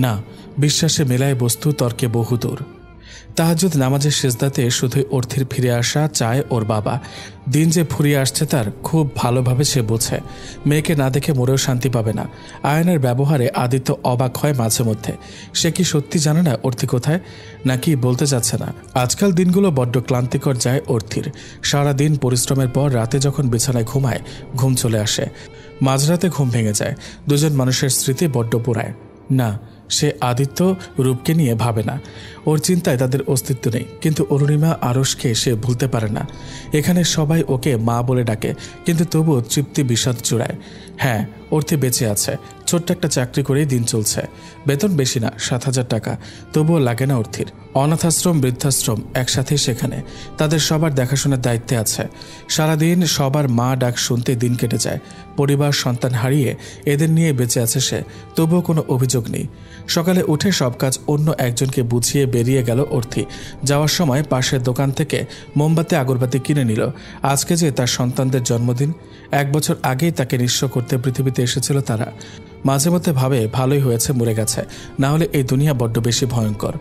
না, বিশ্বাসে মেলায় বস্তু তর্কে বহুদূর। তাহাজ্জুদ নামাজের সেজদাতে শুধুই অর্থির ফিরে আসা চায় ওর বাবা। দিন যে ফুরিয়ে আসছে তার খুব ভালোভাবে সে বোঝে। মেয়েকে না দেখে মরেও শান্তি পাবে না। আয়নের ব্যবহারে আদিত্য অবাক হয় মাঝে মধ্যে। সে কি সত্যি জানে না অর্থি কোথায়, নাকি বলতে চাচ্ছে না? আজকাল দিনগুলো বড্ড ক্লান্তিকর যায় অর্থির। সারা দিন পরিশ্রমের পর রাতে যখন বিছানায় ঘুমায়, ঘুম চলে আসে। মাঝরাতে ঘুম ভেঙে যায়। দুজন মানুষের স্মৃতি বড্ড পোড়ায়। না, সে আদিত্য রূপকে নিয়ে ভাবে না। ওর চিন্তায় তাদের অস্তিত্ব নেই। কিন্তু অরুণিমা আরশকে সে ভুলতে পারে না। এখানে সবাই ওকে মা বলে ডাকে, কিন্তু তবুও তৃপ্তি বিষাদ চূড়ায়। হ্যাঁ, অর্থে বেঁচে আছে, ছোট্ট একটা চাকরি করেই দিন চলছে। বেতন বেশি না, 7,000 টাকা, তবুও লাগে না অর্থির। অনাথাশ্রম বৃদ্ধাশ্রম একসাথেই সেখানে। তাদের সবার দেখাশোনার দায়িত্বে আছে। সারাদিন সবার মা ডাক শুনতে দিন কেটে যায়। পরিবার সন্তান হারিয়ে এদের নিয়ে বেঁচে আছে সে, তবুও কোনো অভিযোগ নেই। সকালে উঠে সব কাজ অন্য একজনকে বুঝিয়ে বেরিয়ে গেল অর্থি। যাওয়ার সময় পাশের দোকান থেকে মোমবাতি আগরবাতি কিনে নিল। আজকে যে তার সন্তানদের জন্মদিন, 1 বছর আগেই তাকে নিঃস্ব করতে পৃথিবীতে এসেছিল তারা। মাঝে মধ্যে ভাবে ভালোই হয়েছে মরে গেছে, না হলে এই দুনিয়া বড্ড বেশি ভয়ঙ্কর।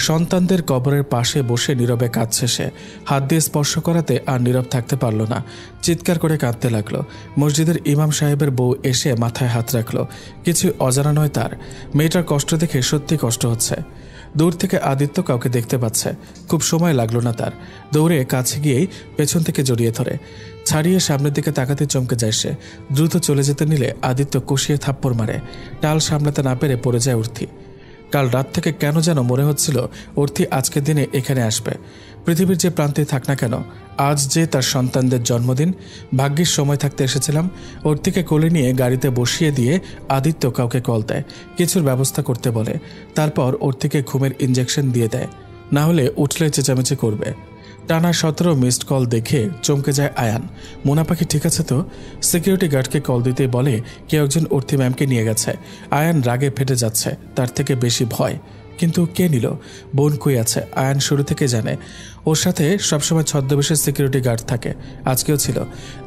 সন্তানদের কবরের পাশে বসে নীরবে কাঁদছে সে। হাত দিয়ে স্পর্শ করাতে আর নীরব থাকতে পারল না, চিৎকার করে কাঁদতে লাগলো। মসজিদের ইমাম সাহেবের বউ এসে মাথায় হাত রাখলো। কিছু অজানা নয় তার। মেয়েটার কষ্ট দেখে সত্যি কষ্ট হচ্ছে। দূর থেকে আদিত্য কাউকে দেখতে পাচ্ছে। খুব সময় লাগলো না তার। দৌড়ে কাছে গিয়েই পেছন থেকে জড়িয়ে ধরে। ছাড়িয়ে সামনের দিকে তাকাতে চমকে যায় সে। দ্রুত চলে যেতে নিলে আদিত্য কষিয়ে থাপ্পড় মারে। টাল সামলাতে না পেরে পড়ে যায় অর্থি। কাল রাত থেকে কেন যেন মনে হচ্ছিল অর্থি আজকের দিনে এখানে আসবে। পৃথিবীর যে প্রান্তে থাক না কেন, আজ যে তার সন্তানদের জন্মদিন, ভাগ্যের সময় থাকতে এসেছিলাম। অর্থিকে কোলে নিয়ে গাড়িতে বসিয়ে দিয়ে আদিত্য কাউকে কল দেয়, কিছুর ব্যবস্থা করতে বলে। তারপর অর্থিকে ঘুমের ইঞ্জেকশন দিয়ে দেয়, না হলে উঠলে চেঁচামেচি করবে। টানা 17 মিসড কল দেখে চমকে যায় আয়ান। মোনা পাখি ঠিক আছে তো? সিকিউরিটি গার্ডকে কল দিতে বলে কেউ একজন অর্থি ম্যামকে নিয়ে গেছে। আয়ান রাগে ফেটে যাচ্ছে, তার থেকে বেশি ভয়। কিন্তু কে নিল? বোন কই আছে? আয়ান শুরু থেকে জানে ওর সাথে সবসময় ছদ্মবেশের সিকিউরিটি গার্ড থাকে, আজকেও ছিল।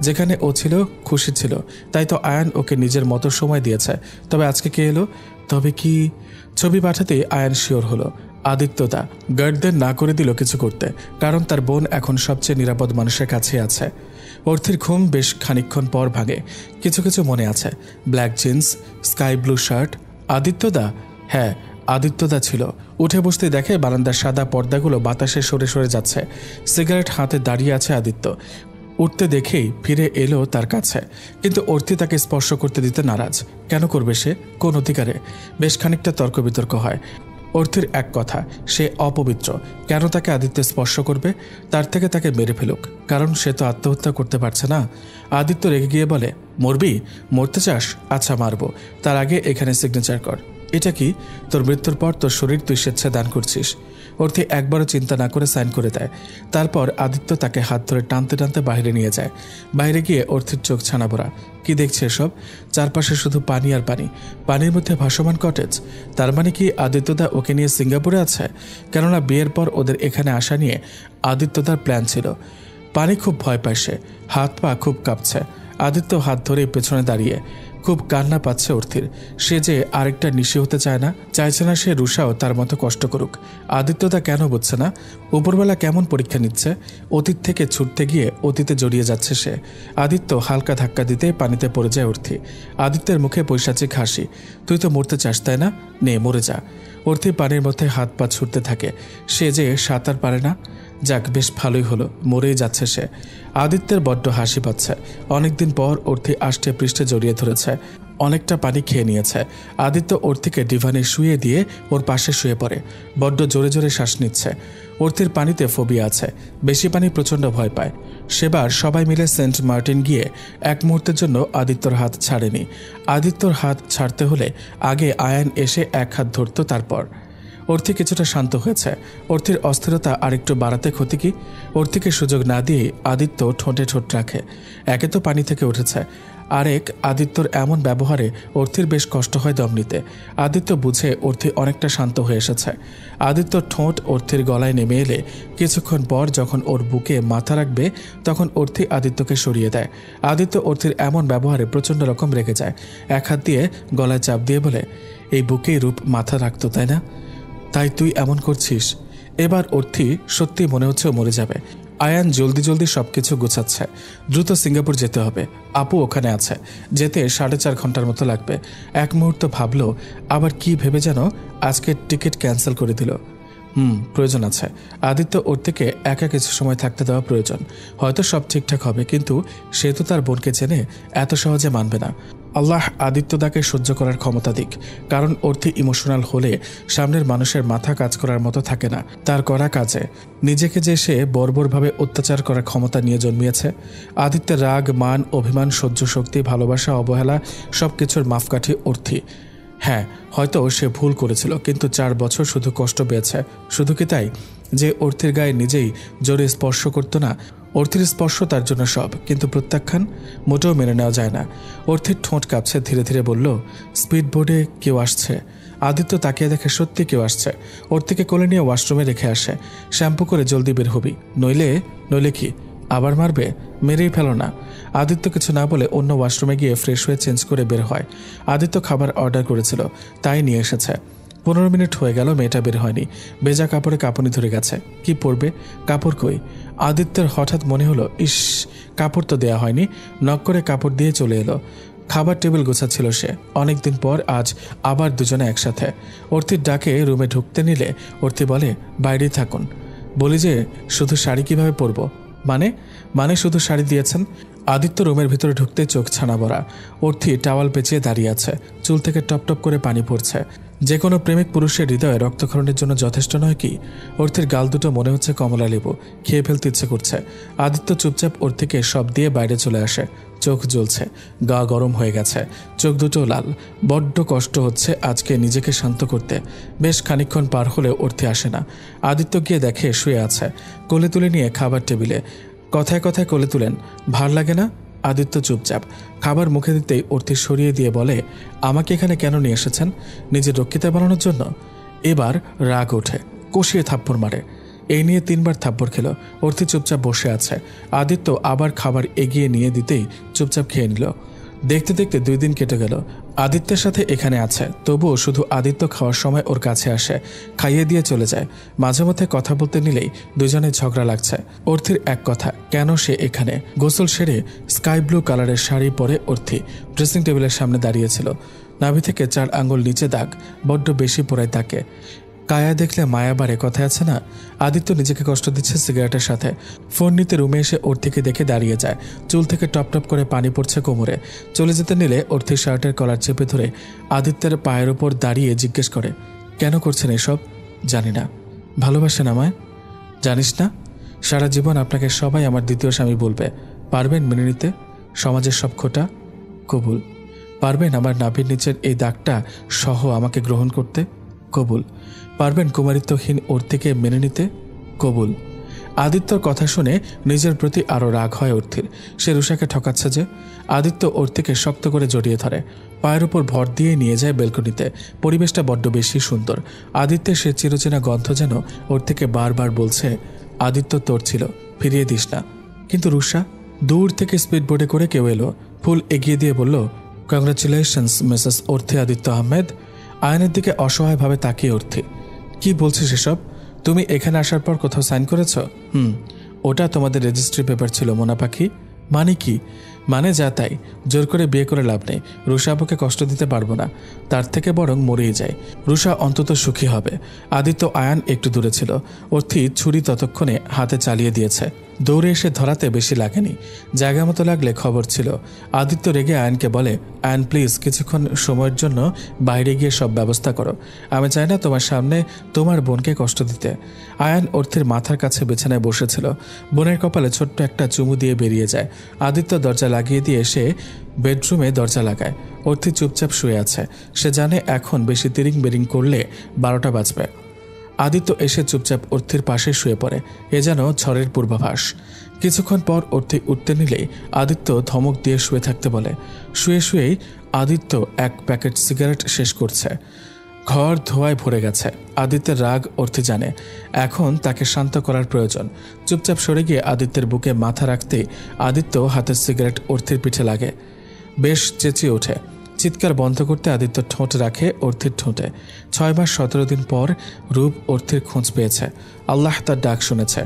যেখানে ও ছিল খুশি ছিল, তাই তো আয়ান ওকে নিজের মতো সময় দিয়েছে। তবে আজকে কে এলো? তবে কি? ছবি পাঠাতেই আয়ান শিওর হলো আদিত্যদা গার্ডদের না করে দিল কিছু করতে, কারণ তার বোন এখন সবচেয়ে নিরাপদ মানুষের কাছে আছে। অর্থির ঘুম বেশ খানিকক্ষণ পর ভাঙে। কিছু কিছু মনে আছে, black jeans, sky blue shirt. আদিত্যদা? হ্যাঁ, আদিত্যদা ছিল। উঠে বসতে দেখে বারান্দার সাদা পর্দাগুলো বাতাসে সরে সরে যাচ্ছে। সিগারেট হাতে দাঁড়িয়ে আছে আদিত্য। উঠতে দেখেই ফিরে এলো তার কাছে, কিন্তু অর্থি তাকে স্পর্শ করতে দিতে নারাজ। কেন করবে সে? কোন অধিকারে? বেশ খানিকটা তর্ক বিতর্ক হয়। অর্থির এক কথা, সে অপবিত্র, কেন তাকে আদিত্য স্পর্শ করবে? তার থেকে তাকে মেরে ফেলুক, কারণ সে তো আত্মহত্যা করতে পারছে না। আদিত্য রেগে গিয়ে বলে, মরবি? মরতে চাস? আচ্ছা মারবো, তার আগে এখানে সিগনেচার কর। এটা কি? তোর মৃত্যুর পর তোর শরীর তুই স্বেচ্ছায় দান করছিস। অর্থি একবারও চিন্তা না করে সাইন করে দেয়। তারপর আদিত্য তাকে হাত ধরে টানতে টানতে বাইরে নিয়ে যায়। বাইরে গিয়ে অর্থির চোখ ছানা ভরা। কি দেখছে এসব? চারপাশে শুধু পানি আর পানি, পানির মধ্যে ভাসমান কটেজ। তার মানে কি আদিত্যদা ওকে নিয়ে সিঙ্গাপুরে আছে? কেননা বিয়ের পর ওদের এখানে আসা নিয়ে আদিত্যদার প্ল্যান ছিল। পানি খুব ভয় পায় সে, হাত পা খুব কাঁপছে। আদিত্য হাত ধরে পেছনে দাঁড়িয়ে। খুব কান্না পাচ্ছে অর্থির। সে যে আরেকটা নিশি হতে চায় না, চাইছে না সে রুষাও তার মতো কষ্ট করুক। আদিত্যদা কেন বুঝছে না? উপরবেলা কেমন পরীক্ষা নিচ্ছে? অতীত থেকে ছুটতে গিয়ে অতীতে জড়িয়ে যাচ্ছে সে। আদিত্য হালকা ধাক্কা দিতে পানিতে পড়ে যায় অর্থি। আদিত্যের মুখে পৈশাচিক হাসি। তুই তো মরতে চাস তাই না? নে মরে যা। অর্থি পানির মধ্যে হাত পা ছুটতে থাকে। সে যে সাঁতার পারে না। যাক, বেশ ভালোই হলো, মরেই যাচ্ছে সে। আদিত্যের বড্ড হাসি পাচ্ছে। অনেকদিন পর অর্থি আষ্টে পৃষ্ঠে জড়িয়ে ধরেছে, অনেকটা পানি খেয়ে নিয়েছে। আদিত্য অর্থিকে ডিভানে শুয়ে দিয়ে ওর পাশে শুয়ে পড়ে। বড্ড জোরে জোরে শ্বাস নিচ্ছে। অর্থির পানিতে ফোবিয়া আছে, বেশি পানি প্রচণ্ড ভয় পায়। সেবার সবাই মিলে সেন্ট মার্টিন গিয়ে এক মুহূর্তের জন্য আদিত্যর হাত ছাড়েনি। আদিত্যর হাত ছাড়তে হলে আগে আয়ান এসে এক হাত ধরত, তারপর। অর্থি কিছুটা শান্ত হয়েছে। অর্থির অস্থিরতা আরেকটু বাড়াতে ক্ষতি কি? অর্থিকে সুযোগ না দিয়ে আদিত্য ঠোঁটে ঠোঁট রাখে। একে তো পানি থেকে উঠেছে, আরেক আদিত্যর এমন ব্যবহারে অর্থির বেশ কষ্ট হয় দম নিতে। আদিত্য বুঝে অর্থি অনেকটা শান্ত হয়ে এসেছে। আদিত্য ঠোঁট অর্থির গলায় নেমে এলে কিছুক্ষণ পর যখন ওর বুকে মাথা রাখবে, তখন অর্থি আদিত্যকে সরিয়ে দেয়। আদিত্য অর্থির এমন ব্যবহারে প্রচণ্ড রকম রেগে যায়। এক হাত দিয়ে গলায় চাপ দিয়ে বলে, এই বুকেই রূপ মাথা রাখতো তাই না? তাই তুই এমন করছিস? এবার অর্থি সত্যি মনে হচ্ছে মরে যাবে। আয়ান জলদি জলদি সবকিছু গোছাচ্ছে। দ্রুত সিঙ্গাপুর যেতে হবে। আপু ওখানে আছে, যেতে 4.5 ঘন্টার মতো লাগবে। এক মুহূর্ত ভাবলো, আবার কি ভেবে যেন আজকের টিকিট ক্যান্সেল করে দিল। প্রয়োজন আছে। আদিত্য ওর থেকে একা কিছু সময় থাকতে দেওয়া প্রয়োজন। হয়তো সব ঠিকঠাক হবে, কিন্তু সে তো তার বোনকে চেনে, এত সহজে মানবে না। আল্লাহ আদিত্যদাকে সহ্য করার ক্ষমতা দিক, কারণ অর্থি ইমোশনাল হলে সামনের মানুষের মাথা কাজ করার মতো থাকে না। তার করা কাজে নিজেকে যে সে বর্বরভাবে অত্যাচার করার ক্ষমতা নিয়ে জন্মিয়েছে। আদিত্যের রাগ, মান, অভিমান, সহ্য শক্তি, ভালোবাসা, অবহেলা সবকিছুর মাপকাঠি অর্থি। হ্যাঁ, হয়তো সে ভুল করেছিল, কিন্তু 4 বছর শুধু কষ্ট পেয়েছে। শুধু কি তাই যে অর্থির গায়ে নিজেই জোরে স্পর্শ করতো না? অর্থির স্পর্শ তার জন্য সব, কিন্তু প্রত্যাখ্যান মোটেও মেনে নেওয়া যায় না। অর্থির ঠোঁট কাঁপছে, ধীরে ধীরে বলল, স্পিড বোর্ডে কেউ আসছে। আদিত্য তাকিয়ে দেখে সত্যি কেউ আসছে। অর্থিকে কোলে নিয়ে ওয়াশরুমে রেখে আসে। শ্যাম্পু করে জলদি বের হবি, নইলে কি আবার মারবে? মেরেই ফেলো না। আদিত্য কিছু না বলে অন্য ওয়াশরুমে গিয়ে ফ্রেশ হয়ে চেঞ্জ করে বের হয়। আদিত্য খাবার অর্ডার করেছিল, তাই নিয়ে এসেছে। 15 মিনিট হয়ে গেল, মেয়েটা বের হয়নি। ভেজা কাপড়ে কাঁপুনি ধরে গেছে। কি পরবে? কাপড় কই? আদিত্যের হঠাৎ মনে হলো, ইস, কাপড় তো দেয়া হয়নি। নক করে কাপড় দিয়ে চলে এলো। খাবার টেবিল গোছাচ্ছিল সে। অনেকদিন পর আজ আবার দুজনে একসাথে। অর্থির ডাকে রুমে ঢুকতে নিলে অর্থি বলে, বাইরেই থাকুন। বলি যে শুধু শাড়ি কিভাবে পরবো? মানে শুধু শাড়ি দিয়েছেন? আদিত্য রুমের ভিতরে ঢুকতে চোখ ছানা ভরা। অর্থি টাওয়াল পেঁচিয়ে দাঁড়িয়ে আছে, চুল থেকে টপ টপ করে পানি পড়ছে। যে কোনো প্রেমিক পুরুষের হৃদয়ে রক্তক্ষরণের জন্য যথেষ্ট নয় কি? অর্থির গাল দুটো মনে হচ্ছে কমলা লেবু, খেয়ে ফেলতে ইচ্ছে করছে। আদিত্য চুপচাপ অর্থিকে সব দিয়ে বাইরে চলে আসে। চোখ জ্বলছে, গা গরম হয়ে গেছে, চোখ দুটো লাল। বড্ড কষ্ট হচ্ছে আজকে নিজেকে শান্ত করতে। বেশ খানিকক্ষণ পার হলেও অর্থি আসে না। আদিত্য গিয়ে দেখে শুয়ে আছে, কোলে তুলে নিয়ে খাবার টেবিলে। কথায় কথায় কোলে তুলেন। ভাল লাগে না? আদিত্য চুপচাপ। খাবার মুখে দিতেই অর্থি সরিয়ে দিয়ে বলে, আমাকে এখানে কেন নিয়ে এসেছেন? নিজের রক্ষিতা বানানোর জন্য? এবার রাগ ওঠে, কষিয়ে থাপ্পড় মারে। এই নিয়ে 3 বার থাপ্পড় খেল। অর্থি চুপচাপ বসে আছে। আদিত্য আবার খাবার এগিয়ে নিয়ে দিতেই চুপচাপ খেয়ে নিল। দেখতে দেখতে 2 দিন কেটে গেল। আদিত্যের সাথে এখানে আছে, তবুও শুধু আদিত্য খাওয়ার সময় ওর কাছে আসে, খাইয়ে দিয়ে চলে যায়। মাঝে মধ্যে কথা বলতে নিলেই দুজনে ঝগড়া লাগছে। অর্থির এক কথা, কেন সে এখানে? গোসল সেরে স্কাই ব্লু কালারের শাড়ি পরে অর্থি ড্রেসিং টেবিলের সামনে দাঁড়িয়েছিল। নাভি থেকে 4 আঙ্গুল নিচে দাগ, বড্ড বেশি পড়ায় তাকে। কায়া দেখলে মায়া বাড়ে, কথায় আছে না? আদিত্য নিজেকে কষ্ট দিচ্ছে সিগারেটের সাথে। ফোন নিতে রুমে এসে অর্থিকে দেখে দাঁড়িয়ে যায়। চুল থেকে টপ টপ করে পানি পড়ছে কোমরে। চলে যেতে নিলে অর্থির শার্টের কলার চেপে ধরে আদিত্যের পায়ের ওপর দাঁড়িয়ে জিজ্ঞেস করে, কেন করছেন এসব? জানি না। ভালোবাসেন আমায়? জানিস না? সারা জীবন আপনাকে সবাই আমার দ্বিতীয় স্বামী বলবে। পারবেন মেনে নিতে সমাজের সব খোঁটা? কবুল। পারবেন আমার নাভির নিচের এই দাগটা সহ আমাকে গ্রহণ করতে? কবুল। পারবেন কুমারিত্বহীন অর্থিকে মেনে নিতে? কবুল। আদিত্যর কথা শুনে নিজের প্রতি আরও রাগ হয় অর্থির। সে রুষাকে ঠকাচ্ছে যে। আদিত্য অর্থিকে শক্ত করে জড়িয়ে ধরে, পায়ের উপর ভর দিয়ে নিয়ে যায় বেলকনিতে। পরিবেশটা বড্ড বেশি সুন্দর। আদিত্যের সে চিরচেনা গন্ধ যেন অর্থিকে বারবার বলছে, আদিত্য তোর ছিল, ফিরিয়ে দিস না। কিন্তু রুষা? দূর থেকে স্পিডবোটে করে কেউ এলো। ফুল এগিয়ে দিয়ে বলল, congratulations Mrs worthy Aditya Ahmed. আয়নের দিকে অসহায়ভাবে তাকিয়ে অর্থি, কি বলছিস এসব? তুমি এখানে আসার পর কোথাও সাইন করেছ? ওটা তোমাদের রেজিস্ট্রি পেপার ছিল মোনা পাখি। মানে কি? মানে যা তাই। জোর করে বিয়ে করে লাভ নেই। রুষা আপুকে কষ্ট দিতে পারবো না, তার থেকে বরং মরেই যায়। রুষা অন্তত সুখী হবে। আদিত্য আয়ান একটু দূরে ছিল। অর্থি ছুরি ততক্ষণে হাতে চালিয়ে দিয়েছে। দৌড়ে এসে ধরাতে বেশি লাগেনি, জায়গা মতো লাগলে খবর ছিল। আদিত্য রেগে আয়ানকে বলে, আয়ান প্লিজ কিছুক্ষণ সময়ের জন্য বাইরে গিয়ে সব ব্যবস্থা করো। আমি চাই না তোমার সামনে তোমার বোনকে কষ্ট দিতে। আয়ান অর্থির মাথার কাছে বিছানায় বসেছিল। বোনের কপালে ছোট্ট একটা চুমু দিয়ে বেরিয়ে যায়। আদিত্য দরজা লাগিয়ে দিয়ে এসে বেডরুমে দরজা লাগায়। অর্থি চুপচাপ শুয়ে আছে। সে জানে এখন বেশি তিরিং বেরিং করলে 12টা বাজবে। আদিত্য এসে চুপচাপ অর্থির পাশে শুয়ে পড়ে। এ যেন ঝড়ের পূর্বাভাস। কিছুক্ষণ পর অর্থি উঠতে নিলেই আদিত্য ধমক দিয়ে শুয়ে থাকতে বলে। শুয়ে শুয়েই আদিত্য 1 প্যাকেট সিগারেট শেষ করছে। ঘর ধোঁয়ায় ভরে গেছে। আদিত্যের রাগ অর্থি জানে, এখন তাকে শান্ত করার প্রয়োজন। চুপচাপ সরে গিয়ে আদিত্যের বুকে মাথা রাখতে আদিত্য হাতের সিগারেট অর্থির পিঠে লাগে। বেশ চেঁচিয়ে ওঠে। চিৎকার বন্ধ করতে আদিত্য ঠোঁট রাখে অর্থির ঠোঁটে। 6 মাস 17 দিন পর রূপ অর্থির খোঁজ পেয়েছে। আল্লাহ তার ডাক শুনেছে।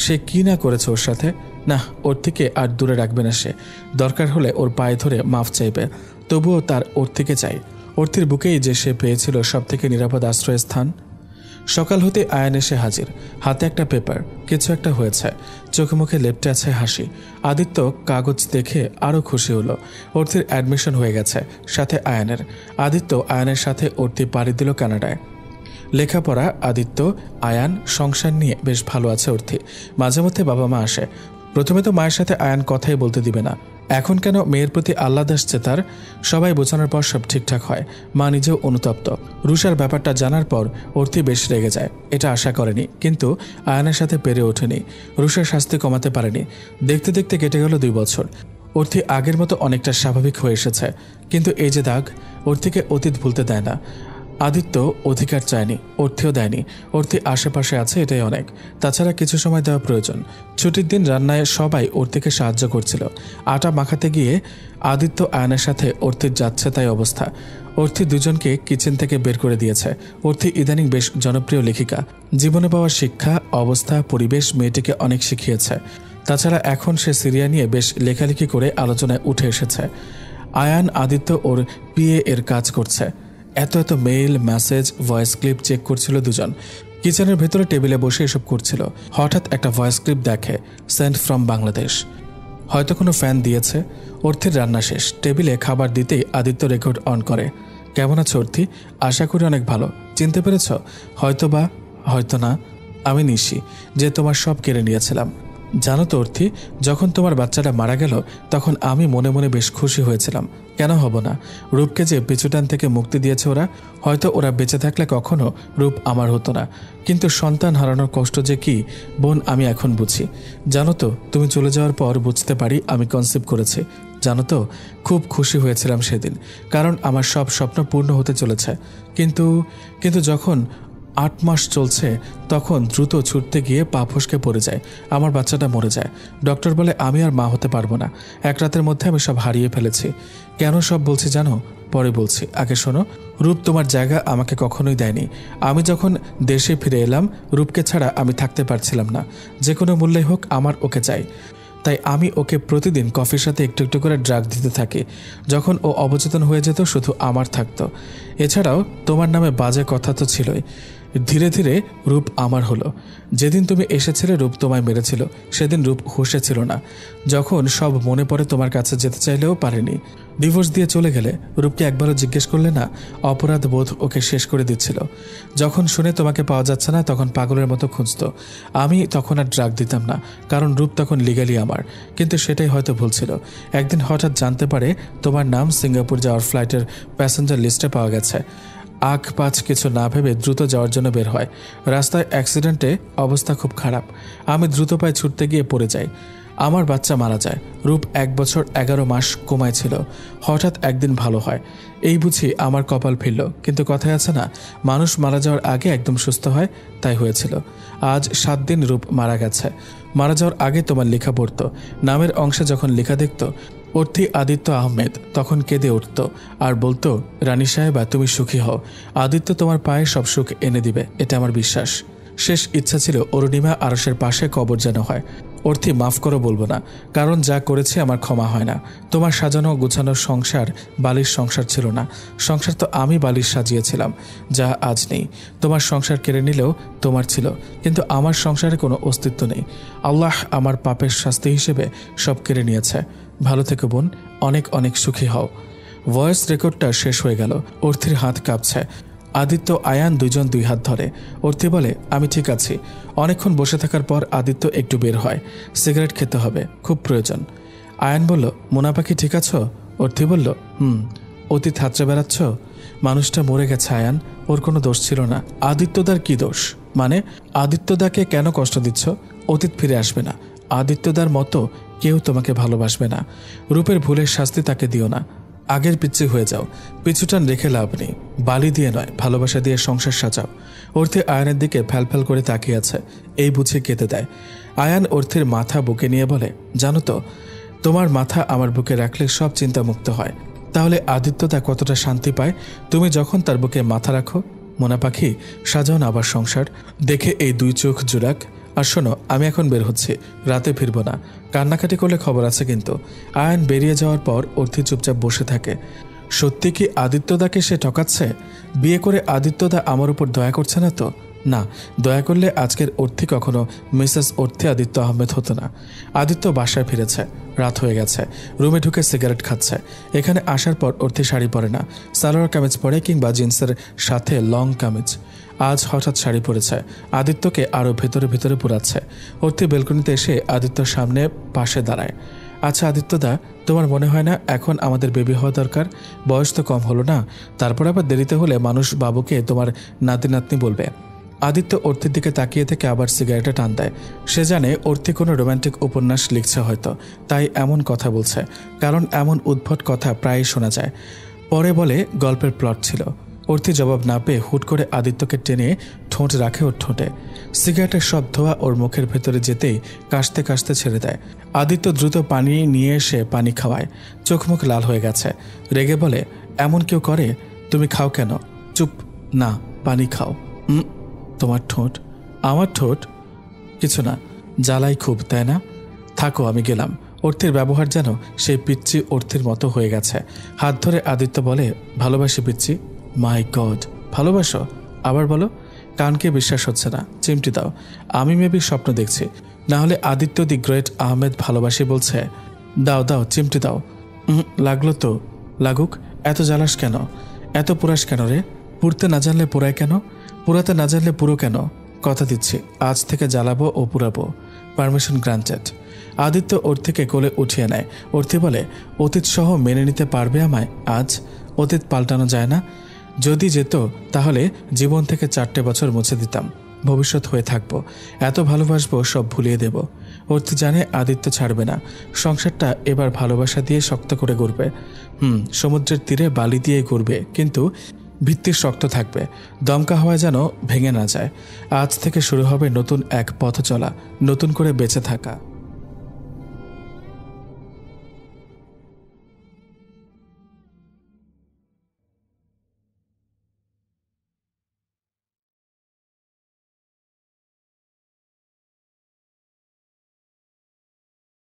সে কি না করেছে ওর সাথে? না, অর্থিকে আর দূরে রাখবে না সে। দরকার হলে ওর পায়ে ধরে মাফ চাইবে। তবুও তার অর্থিকে চাই। অর্থির বুকেই যে সে পেয়েছিল সব থেকে নিরাপদ আশ্রয়স্থান। সকাল হতে আয়ান এসে হাজির, হাতে একটা পেপার। কিছু একটা হয়েছে। চোখে মুখে লেপটে আছে হাসি। আদিত্য কাগজ দেখে আরও খুশি হলো। অর্থির অ্যাডমিশন হয়ে গেছে, সাথে আয়ানের। আদিত্য আয়ানের সাথে অর্থি পাড়ি দিল কানাডায়। লেখাপড়া, আদিত্য, আয়ান, সংসার নিয়ে বেশ ভালো আছে অর্থি। মাঝে মধ্যে বাবা মা আসে। প্রথমে তো মায়ের সাথে আয়ান কথাই বলতে দিবে না। এখন কেন মেয়ের প্রতি আহ্লাদ আসছে তার। সবাই বোঝানোর পর সব ঠিকঠাক হয়। মা নিজেও অনুতপ্ত। রুষার ব্যাপারটা জানার পর অর্থি বেশ রেগে যায়। এটা আশা করেনি, কিন্তু আয়ানের সাথে পেরে ওঠেনি। রুষার শাস্তি কমাতে পারেনি। দেখতে দেখতে কেটে গেল 2 বছর। অর্থি আগের মতো অনেকটা স্বাভাবিক হয়ে এসেছে, কিন্তু এই যে দাগ অর্থিকে অতীত ভুলতে দেয় না। আদিত্য অধিকার চায়নি, অর্থেও দেয়নি। অর্থি আশেপাশে আছে, এটাই অনেক। তাছাড়া কিছু সময় দেওয়া প্রয়োজন। ছুটির দিন রান্নায় সবাই অর্থিকে সাহায্য করছিল। আটা মাখাতে গিয়ে আদিত্য আয়নের সাথে অর্থির যাচ্ছে তাই অবস্থা। অর্থি দুজনকে কিচেন থেকে বের করে দিয়েছে। অর্থি ইদানিং বেশ জনপ্রিয় লেখিকা। জীবনে পাওয়া শিক্ষা, অবস্থা, পরিবেশ মেয়েটিকে অনেক শিখিয়েছে। তাছাড়া এখন সে সিরিয়া নিয়ে বেশ লেখালেখি করে আলোচনায় উঠে এসেছে। আয়ান আদিত্য ওর পিএ এর কাজ করছে। এত এত mail, message, voice clip check করছিল দুজন। কিচেনের ভেতরে টেবিলে বসে এসব করছিল। হঠাৎ একটা ভয়েস ক্লিপ দেখে, সেন্ড ফ্রম বাংলাদেশ। হয়তো কোনো ফ্যান দিয়েছে। অর্থির রান্না শেষ, টেবিলে খাবার দিতেই আদিত্য রেকর্ড অন করে। কেমন আছো অর্থি? আশা করি অনেক ভালো। চিনতে পেরেছ? হয়তো বা, হয়তো না। আমি নিশি, যে তোমার সব কেড়ে নিয়েছিলাম। জানো তো অর্থি, যখন তোমার বাচ্চাটা মারা গেল তখন আমি মনে মনে বেশ খুশি হয়েছিলাম। কেন হব না? রূপকে যে পিছুটান থেকে মুক্তি দিয়েছে ওরা, হয়তো ওরা বেঁচে থাকলে কখনো রূপ আমার হতো না। কিন্তু সন্তান হারানোর কষ্ট যে কি বোন, আমি এখন বুঝি। জানো তো, তুমি চলে যাওয়ার পর বুঝতে পারি আমি কনসিভ করেছি। জানো তো, খুব খুশি হয়েছিলাম সেদিন, কারণ আমার সব স্বপ্ন পূর্ণ হতে চলেছে। কিন্তু কিন্তু যখন 8 মাস চলছে তখন দ্রুত ছুটতে গিয়ে পা ফসকে পড়ে যায়, আমার বাচ্চাটা মরে যায়। ডক্টর বলে আমি আর মা হতে পারবো না। এক রাতের মধ্যে আমি সব হারিয়ে ফেলেছি। কেন সব বলছি জানো? পরে বলছি, আগে শোনো। রূপ তোমার জায়গা আমাকে কখনোই দেয়নি। আমি যখন দেশে ফিরে এলাম, রূপকে ছাড়া আমি থাকতে পারছিলাম না। যে কোনো মূল্যে হোক আমার ওকে চাই। তাই আমি ওকে প্রতিদিন কফির সাথে একটু একটু করে ড্রাগ দিতে থাকি। যখন ও অবচেতন হয়ে যেত শুধু আমার থাকতো। এছাড়াও তোমার নামে বাজে কথা তো ছিলই। ধীরে ধীরে রূপ আমার হলো। যেদিন তুমি এসেছিলে রূপ তোমায় মেরেছিল, সেদিন রূপ হুঁশে ছিল না। যখন সব মনে পড়ে তোমার কাছে যেতে চাইলেও পারেনি। ডিভোর্স দিয়ে চলে গেলে রূপকে একবারও জিজ্ঞেস করলে না? অপরাধ বোধ ওকে শেষ করে দিচ্ছিল। যখন শুনে তোমাকে পাওয়া যাচ্ছে না তখন পাগলের মতো খুঁজতো। আমি তখন আর ড্রাগ দিতাম না, কারণ রূপ তখন লিগালি আমার। কিন্তু সেটাই হয়তো ভুল ছিল। একদিন হঠাৎ জানতে পারে তোমার নাম সিঙ্গাপুর যাওয়ার ফ্লাইটের প্যাসেঞ্জার লিস্টে পাওয়া গেছে। আখ পাঁচ কিছু না ভেবে দ্রুত যাওয়ার জন্য বের হয়। রাস্তায় অ্যাক্সিডেন্টে অবস্থা খুব খারাপ। আমি দ্রুত পায়ে ছুটতে গিয়ে পড়ে যাই। আমার বাচ্চা মারা যায়। রূপ 1 বছর 11 মাস কোমায় ছিল। হঠাৎ একদিন ভালো হয়। এই বুঝি আমার কপাল ফিরল। কিন্তু কথায় আছে না, মানুষ মারা যাওয়ার আগে একদম সুস্থ হয়, তাই হয়েছিল। আজ 7 দিন রূপ মারা গেছে। মারা যাওয়ার আগে তোমার লেখা পড়তো। নামের অংশে যখন লেখা দেখত অর্থি আদিত্য আহমেদ, তখন কেঁদে উঠত আর বলতো, রানী সাহেবা তুমি সুখী হও। আদিত্য তোমার পায়ে সব সুখ এনে দিবে, এটা আমার বিশ্বাস। শেষ ইচ্ছা ছিল অরুণিমা আরশের পাশে কবর যেন হয়। অর্থি মাফ করো বলবো না, কারণ যা করেছে আমার ক্ষমা হয় না। তোমার সাজানো গুছানো সংসার বালিশ সংসার ছিল না। সংসার তো আমি বালিশ সাজিয়েছিলাম, যা আজ নেই। তোমার সংসার কেড়ে নিলেও তোমার ছিল, কিন্তু আমার সংসারে কোনো অস্তিত্ব নেই। আল্লাহ আমার পাপের শাস্তি হিসেবে সব কেড়ে নিয়েছে। ভালো থেকো বোন, অনেক অনেক সুখী হও। ভয়েস রেকর্ডটা শেষ হয়ে গেল। অর্থির হাত কাঁপছে। আদিত্য আয়ান দুজন 2 হাত ধরে। অর্থি বলে, আমি ঠিক আছি। অনেকক্ষণ বসে থাকার পর আদিত্য একটু বের হয়। সিগারেট খেতে হবে, খুব প্রয়োজন। আয়ান বলল, মোনা পাখি ঠিক আছো? অর্থি বলল, অতীত হাতড়ে বেড়াচ্ছ? মানুষটা মরে গেছে আয়ান, ওর কোনো দোষ ছিল না। আদিত্যদার কি দোষ? মানে আদিত্যদাকে কেন কষ্ট দিচ্ছ? অতীত ফিরে আসবে না। আদিত্যদার মতো কেউ তোমাকে ভালোবাসবে না। রূপের ভুলের শাস্তি তাকে দিও না। আগের পিচ্ছি হয়ে যাও। পিছুটান রেখে লাভ নেই। বালি দিয়ে নয়, ভালোবাসা দিয়ে সংসার সাজাও। অর্থি আয়ানের দিকে ফ্যালফ্যাল করে তাকিয়ে আছে। এই বুঝে কেঁদে দেয়। আয়ান অর্থের মাথা বুকে নিয়ে বলে, জানো তো, তোমার মাথা আমার বুকে রাখলে সব চিন্তা মুক্ত হয়। তাহলে আদিত্যদা কতটা শান্তি পায় তুমি যখন তার বুকে মাথা রাখো। মোনা পাখি, সাজাও না আবার সংসার। দেখে এই 2 চোখ জোড়াক। আর শোনো, আমি এখন বের হচ্ছি, রাতে ফিরবো না। কান্নাকাটি করলে খবর আছে কিন্তু। আয়ান বেরিয়ে যাওয়ার পর অর্থি চুপচাপ বসে থাকে। সত্যি কি আদিত্যদাকে সে ঠকাচ্ছে? বিয়ে করে আদিত্যদা আমার উপর দয়া করছে না তো? না, দয়া করলে আজকের অর্থি কখনো মিসেস অর্থি আদিত্য আহমেদ হতো না। আদিত্য বাসায় ফিরেছে, রাত হয়ে গেছে। রুমে ঢুকে সিগারেট খাচ্ছে। এখানে আসার পর অর্থি শাড়ি পরে না, সালোয়ার কামিজ পরে কিংবা জিন্সের সাথে লং কামিজ। আজ হঠাৎ শাড়ি পরেছে। আদিত্যকে আরও ভেতরে ভেতরে পুরাচ্ছে। অর্থি বেলকনিতে এসে আদিত্যর সামনে পাশে দাঁড়ায়। আচ্ছা আদিত্যদা, তোমার মনে হয় না এখন আমাদের বেবি হওয়া দরকার? বয়স তো কম হলো না, তারপর আবার দেরিতে হলে মানুষ বাবুকে তোমার নাতি নাতনি বলবে। আদিত্য অর্থির দিকে তাকিয়ে থেকে আবার সিগারেটে টান দেয়। সে জানে অর্থি কোনো রোম্যান্টিক উপন্যাস লিখছে হয়তো, তাই এমন কথা বলছে। কারণ এমন উদ্ভট কথা প্রায়ই শোনা যায়। পরে বলে গল্পের প্লট ছিল। অর্থি জবাব না পেয়ে হুট করে আদিত্যকে টেনে ঠোঁট রাখে ওর ঠোঁটে। সিগারেটের সব ধোয়া ওর মুখের ভেতরে যেতেই কাশতে কাশতে ছেড়ে দেয়। আদিত্য দ্রুত পানি নিয়ে এসে পানি খাওয়ায়। চোখ মুখ লাল হয়ে গেছে। রেগে বলে, এমন কেউ করে? তুমি খাও কেন? চুপ, না, পানি খাও। তোমার ঠোঁট? আমার ঠোঁট? কিছু না, জ্বালাই খুব, তাই না? থাকো, আমি গেলাম। অর্থের ব্যবহার যেন সেই পিচ্চি অর্থের মতো হয়ে গেছে। হাত ধরে আদিত্য বলে, ভালোবাসি পিচ্চি। মাই গড, ভালোবাসো? আবার বলো। কানকে বিশ্বাস হচ্ছে না, চিমটি দাও। আমি মেবি স্বপ্ন দেখছি, না হলে আদিত্য দি গ্রেট আহমেদ ভালোবাসি বলছে। দাও দাও, চিমটি দাও। লাগলো তো, লাগুক। এত জ্বালাস কেন? এত পোড়াস কেন রে? পুড়তে না জানলে পোড়ায় কেন? পুরাতে না জানলে পুরো কেন? কথা দিচ্ছি, আজ থেকে জ্বালাবো ও পুরাবো। Permission granted. আদিত্য ওর থেকে কোলে উঠিয়ে নেয়। অর্থি বলে, অতীত সহ মেনে নিতে পারবে আমায় আজ? অতীত পাল্টানো যায় না। যদি যেত তাহলে জীবন থেকে 4টে বছর মুছে দিতাম, ভবিষ্যৎ হয়ে থাকবো, এত ভালোবাসবো, সব ভুলিয়ে দেব। অর্থি জানে আদিত্য ছাড়বে না। সংসারটা এবার ভালোবাসা দিয়ে শক্ত করে গড়বে। সমুদ্রের তীরে বালি দিয়ে গড়বে, কিন্তু ভিত্তি শক্ত থাকবে, দমকা হওয়া যেন ভেঙে না যায়। আজ থেকে শুরু হবে নতুন এক পথ চলা, নতুন করে বেঁচে থাকা।